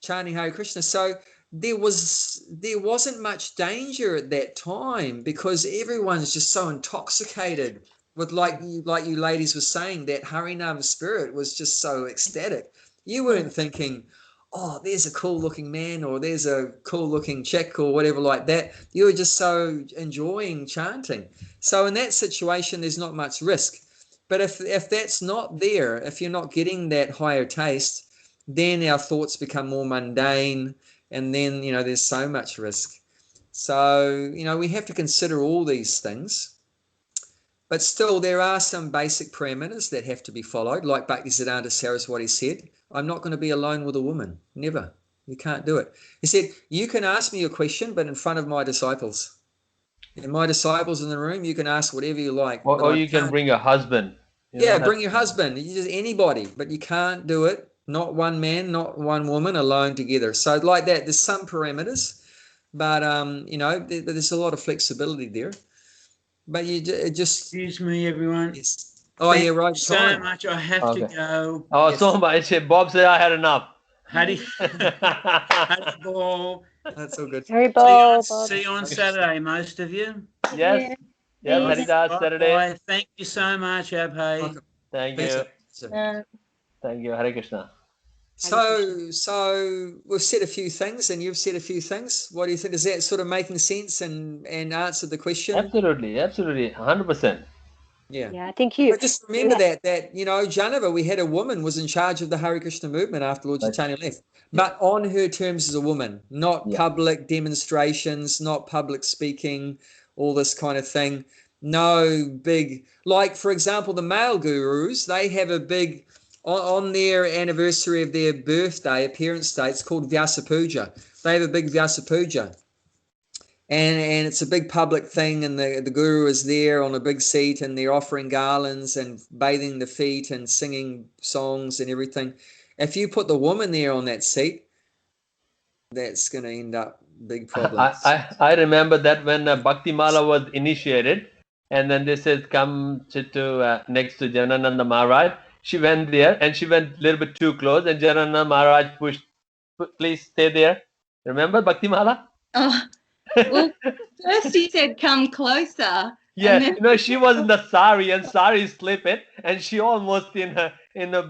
chanting Hare Krishna. So there wasn't much danger at that time because everyone's just so intoxicated with, like you ladies were saying, that Harinam spirit was just so ecstatic. You weren't thinking, oh, there's a cool looking man or there's a cool looking chick or whatever like that. You were just so enjoying chanting. So in that situation, there's not much risk. But if that's not there, if you're not getting that higher taste, then our thoughts become more mundane. And then, you know, there's so much risk. So, you know, we have to consider all these things. But still, there are some basic parameters that have to be followed. Like Bhaktisiddhanta Saraswati said, I'm not going to be alone with a woman. Never. You can't do it. He said, you can ask me a question, but in front of my disciples. And my disciples in the room, you can ask whatever you like. Or you can bring a husband. Bring your husband. Just anybody. But you can't do it. Not one man, not one woman, alone together. So like that, there's some parameters. But, you know, there's a lot of flexibility there. But you just... Excuse me, everyone. Yes. Oh, Thank yeah, right. you so much. I have to go. Oh, yes. So much. Bob said I had enough. Hari Bol. That's all good. Hari Bol. See you on Saturday, most of you. Yes. Yeah, Haridas Saturday. Bye. Thank you so much, Abhay. Thank you. Thank you. Hare Krishna. So we've said a few things and you've said a few things. What do you think? Is that sort of making sense and answered the question? Absolutely. 100%. Yeah, I think you. But just remember that you know, Janava, we had a woman was in charge of the Hare Krishna movement after Lord Chaitanya left, but on her terms as a woman, not public demonstrations, not public speaking, all this kind of thing. No big, like for example, the male gurus, they have a big. On their anniversary of their birthday, appearance day, it's called Vyasa Puja. They have a big Vyasa Puja. and it's a big public thing, and the guru is there on a big seat, and they're offering garlands and bathing the feet and singing songs and everything. If you put the woman there on that seat, that's going to end up big problems. I remember that when Bhakti Mala was initiated, and then they said come to next to Janananda Maharaj. She went there, and she went a little bit too close, and Janananda Maharaj pushed, please stay there. Remember Bhakti Mala? Oh, well, first he said come closer. Yeah, then... she was in the sari, and sari slip it, and she almost in the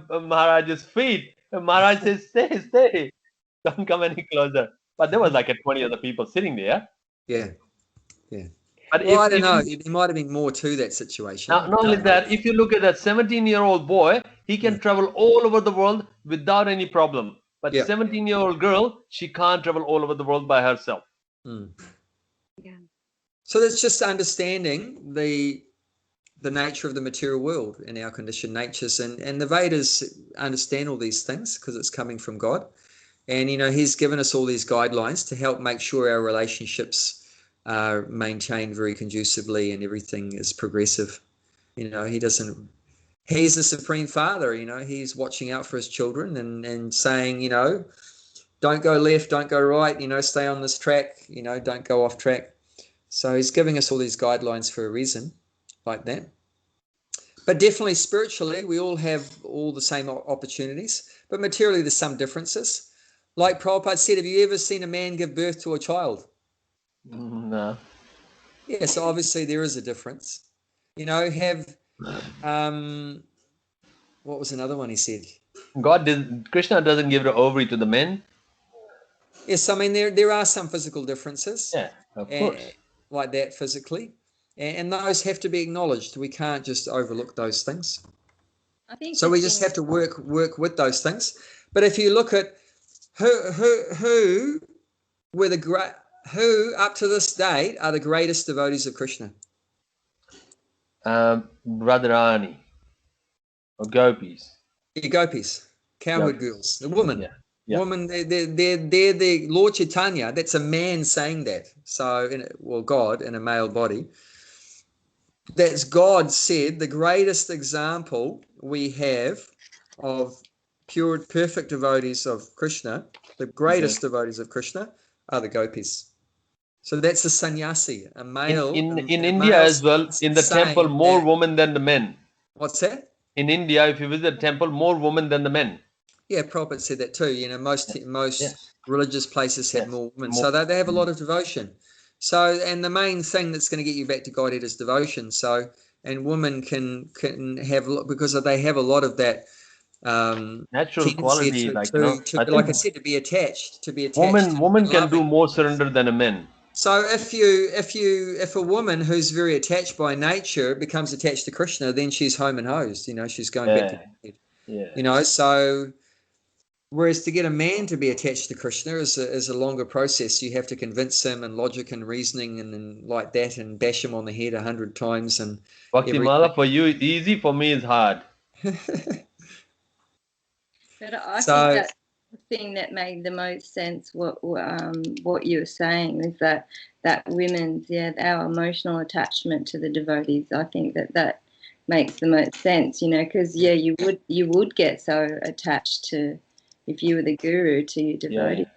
Maharaj's feet. And Maharaj says, stay, don't come any closer. But there was like 20 other people sitting there. Yeah. But well, I don't know. There might have been more to that situation. Not only that, if you look at that 17-year-old boy, he can travel all over the world without any problem. But 17-year-old girl, she can't travel all over the world by herself. Yeah. So that's just understanding the nature of the material world and our conditioned natures, and the Vedas understand all these things because it's coming from God, and He's given us all these guidelines to help make sure our relationships are maintained very conducively and everything is progressive. He's the Supreme Father. He's watching out for His children and saying, don't go left, don't go right, stay on this track, don't go off track. So He's giving us all these guidelines for a reason like that. But definitely spiritually, we all have all the same opportunities, but materially there's some differences. Like Prabhupada said, have you ever seen a man give birth to a child? No. Yeah, so obviously there is a difference. What was another one he said? Krishna doesn't give the ovary to the men. Yes, I mean there are some physical differences. Yeah, of course. Like that physically. And those have to be acknowledged. We can't just overlook those things. I think so we just have to work with those things. But if you look at who were who up to this date are the greatest devotees of Krishna? Radharani or gopis. Yeah, gopis, cowherd girls, the woman. Yeah. Woman, they're the Lord Chaitanya. That's a man saying that. So, God in a male body. That's God said the greatest example we have of pure, perfect devotees of Krishna, the greatest devotees of Krishna are the gopis. So that's a sannyasi, a male. In India as well, in the temple, more women than the men. What's that? In India, if you visit the temple, more women than the men. Yeah, Prabhupada said that too. Most religious places have more women. So they have a lot of devotion. So, and the main thing that's going to get you back to Godhead is devotion. So, and women can have, because they have a lot of that natural quality, like I said, to be attached. Woman can do more surrender than a man. So if a woman who's very attached by nature becomes attached to Krishna, then she's home and hosed. She's going back to Godhead. Yeah. So. Whereas to get a man to be attached to Krishna is a longer process. You have to convince him and logic and reasoning and like that, and bash him on the head 100 times. And Bhakti Mala, for you is easy, for me is hard. But I think that's the thing that made the most sense. What you were saying is that women's our emotional attachment to the devotees. I think that makes the most sense. Because you would get so attached to. If you were the guru to your devotee,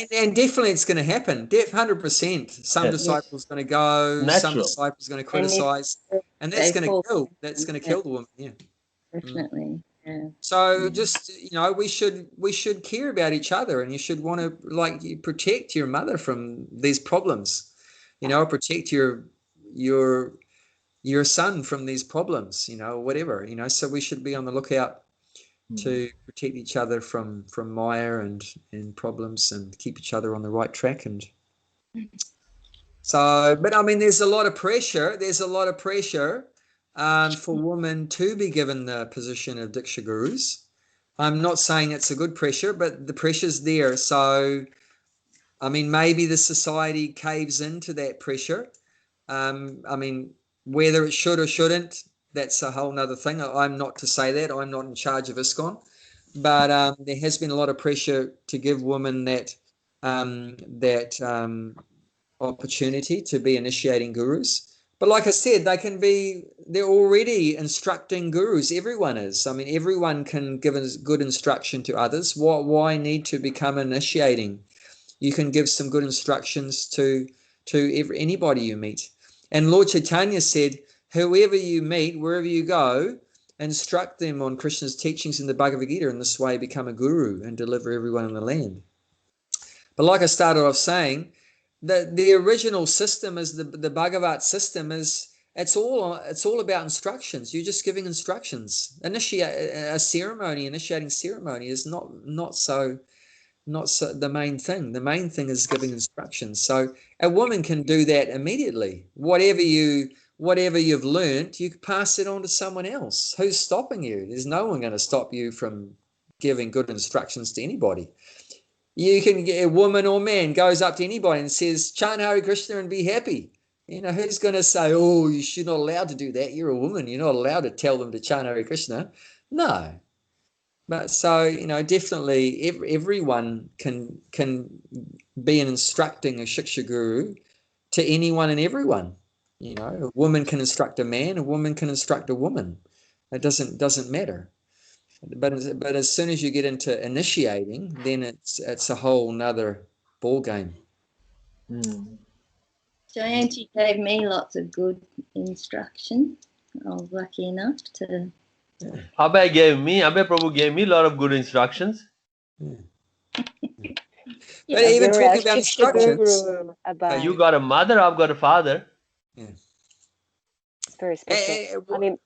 and definitely it's going to happen. 100%. Some disciples going to go. Natural. Some disciples going to criticize, and that's going to kill. That's going to kill the woman. Yeah, definitely. Yeah. So just we should care about each other, and you should want to protect your mother from these problems. Protect your son from these problems. Whatever. So we should be on the lookout to protect each other from Maya and problems, and keep each other on the right track. And so, but I mean, there's a lot of pressure. For women to be given the position of Diksha Gurus. I'm not saying it's a good pressure, but the pressure's there. So, I mean, maybe the society caves into that pressure. I mean, whether it should or shouldn't, that's a whole nother thing. I'm not to say that. I'm not in charge of ISKCON. But there has been a lot of pressure to give women that opportunity to be initiating gurus. But like I said, they're already instructing gurus. Everyone is. I mean, everyone can give good instruction to others. Why need to become initiating? You can give some good instructions to anybody you meet. And Lord Chaitanya said, whoever you meet, wherever you go, instruct them on Krishna's teachings in the Bhagavad Gita. In this way, become a guru and deliver everyone in the land. But like I started off saying, the original system is the Bhagavat system is it's all about instructions. You're just giving instructions. Initiating ceremony is not so the main thing. The main thing is giving instructions. So a woman can do that immediately. Whatever you've learned, you can pass it on to someone else. Who's stopping you? There's no one going to stop you from giving good instructions to anybody. You can get a woman or man goes up to anybody and says, chant Hare Krishna and be happy. Who's going to say, oh, you're not allowed to do that. You're a woman. You're not allowed to tell them to chant Hare Krishna. No. But so, definitely everyone can be an instructing a Shiksha guru to anyone and everyone. A woman can instruct a man, a woman can instruct a woman. It doesn't matter. But as soon as you get into initiating, then it's a whole nother ball game. So Auntie gave me lots of good instruction. I was lucky enough to. Abhay Prabhu gave me a lot of good instructions. But even talking about instructions, you got a mother, I've got a father. Yeah. It's very special. I mean,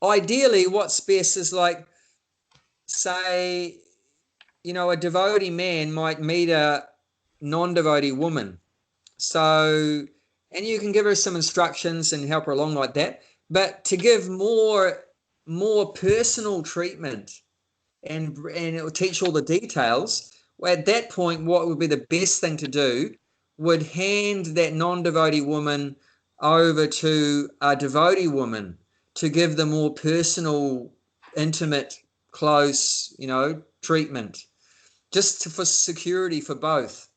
ideally, what's best is like, say, a devotee man might meet a non-devotee woman. So, and you can give her some instructions and help her along like that. But to give more personal treatment and it will teach all the details, well, at that point, what would be the best thing to do would hand that non-devotee woman over to a devotee woman to give the more personal, intimate, close, treatment, just for security for both,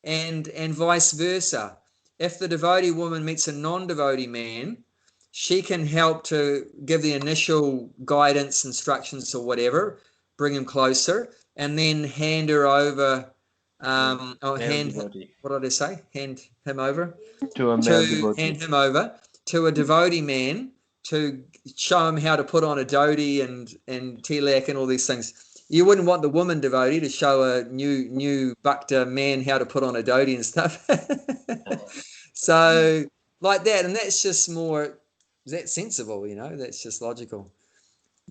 and vice versa. If the devotee woman meets a non-devotee man, she can help to give the initial guidance, instructions, or whatever, bring him closer, and then hand her over. What did I say? Hand him over to a male devotee. Hand him over to a devotee man to show him how to put on a dhoti and tilak and all these things. You wouldn't want the woman devotee to show a new bhakta man how to put on a dhoti and stuff. So like that, and that's just more. That's sensible, That's just logical.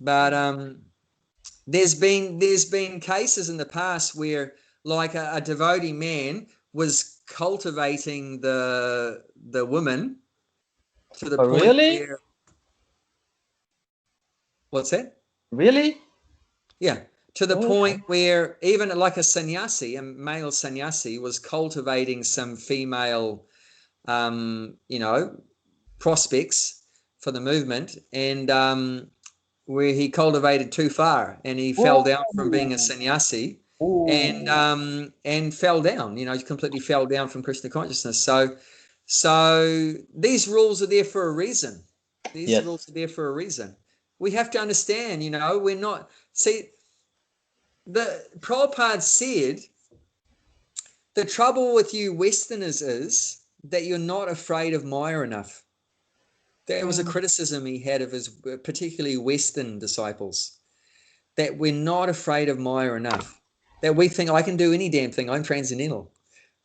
But there's been cases in the past where, like, a devotee man was cultivating the woman to the point where. What's that? Really? Yeah, to the point where even like a sannyasi, a male sannyasi, was cultivating some female, prospects for the movement, and where he cultivated too far, and he fell down from being a sannyasi, and fell down. Completely fell down from Krishna consciousness. So these rules are there for a reason. Rules are there for a reason. We have to understand, we're not. See, the Prabhupada said, the trouble with you Westerners is that you're not afraid of Maya enough. That was a criticism he had of his particularly Western disciples, that we're not afraid of Maya enough, that we think I can do any damn thing. I'm transcendental.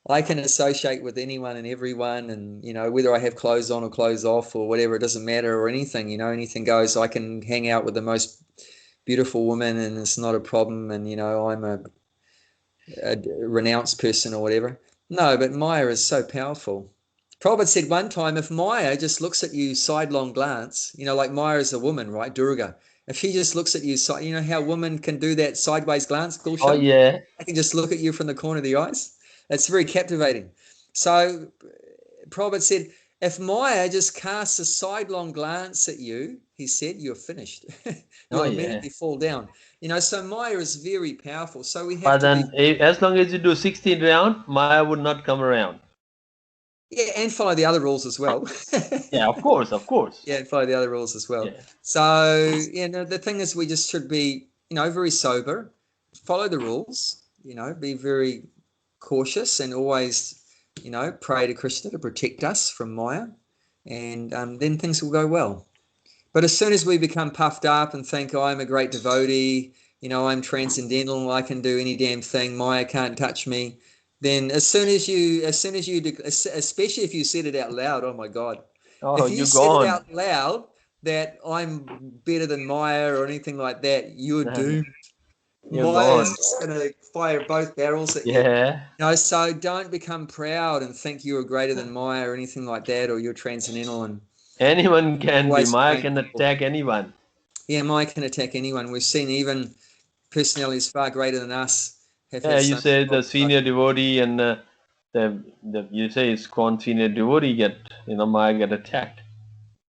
I can associate with anyone and everyone, and, whether I have clothes on or clothes off or whatever, it doesn't matter, or anything, anything goes. I can hang out with the most beautiful woman and it's not a problem, and, I'm a renounced person or whatever. No, but Maya is so powerful. Prabhupada said one time, if Maya just looks at you sidelong glance, like Maya is a woman, right, Durga, if she just looks at you, how women can do that sideways glance, Gulshan? Oh, yeah. I can just look at you from the corner of the eyes. It's very captivating. So Prabhupada said, if Maya just casts a sidelong glance at you, he said, you're finished. You'll immediately fall down. You know, so Maya is very powerful. So we have to be... as long as you do 16 rounds, Maya would not come around. Yeah, and follow the other rules as well. Yeah, of course, of course. Yeah, and follow the other rules as well. Yeah. So, you know, the thing is we just should be, you know, very sober, follow the rules, you know, be very cautious and always, you know, pray to Krishna to protect us from Maya, and then things will go well. But as soon as we become puffed up and think, oh, I'm a great devotee, you know, I'm transcendental, I can do any damn thing, Maya can't touch me, then especially if you said it out loud, oh my God. Oh, if you said it out loud that I'm better than Maya or anything like that, you're doomed. Maya's just going to fire both barrels at you. Yeah. You know, so don't become proud and think you're greater than Maya or anything like that, or you're transcendental. And anyone can be. Maya can attack anyone. Yeah, Maya can attack anyone. We've seen even personalities far greater than us. Yeah, you say the senior devotee and you say ISKCON senior devotee Maya get attacked.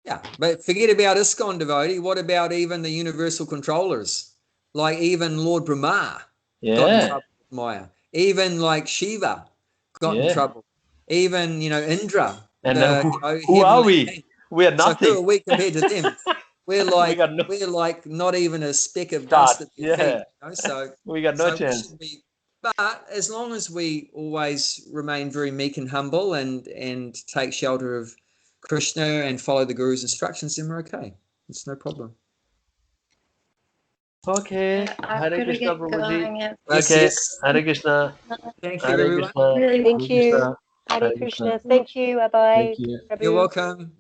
Yeah, but forget about ISKCON devotee. What about even the universal controllers? Like even Lord Brahma got in trouble with Maya. Even like Shiva got in trouble. Even, you know, Indra. And who are we? King. We are nothing. So who are we compared to them? We're like we're like not even a speck of dust at their feet. You know? So we got no chance. But as long as we always remain very meek and humble and take shelter of Krishna and follow the Guru's instructions, then we're okay. It's no problem. Okay. Hare Krishna, Prabhuji. Okay. Hare Krishna. Thank you, everyone. Thank you. Hare Krishna. Thank you. Bye-bye. Thank you. You're welcome.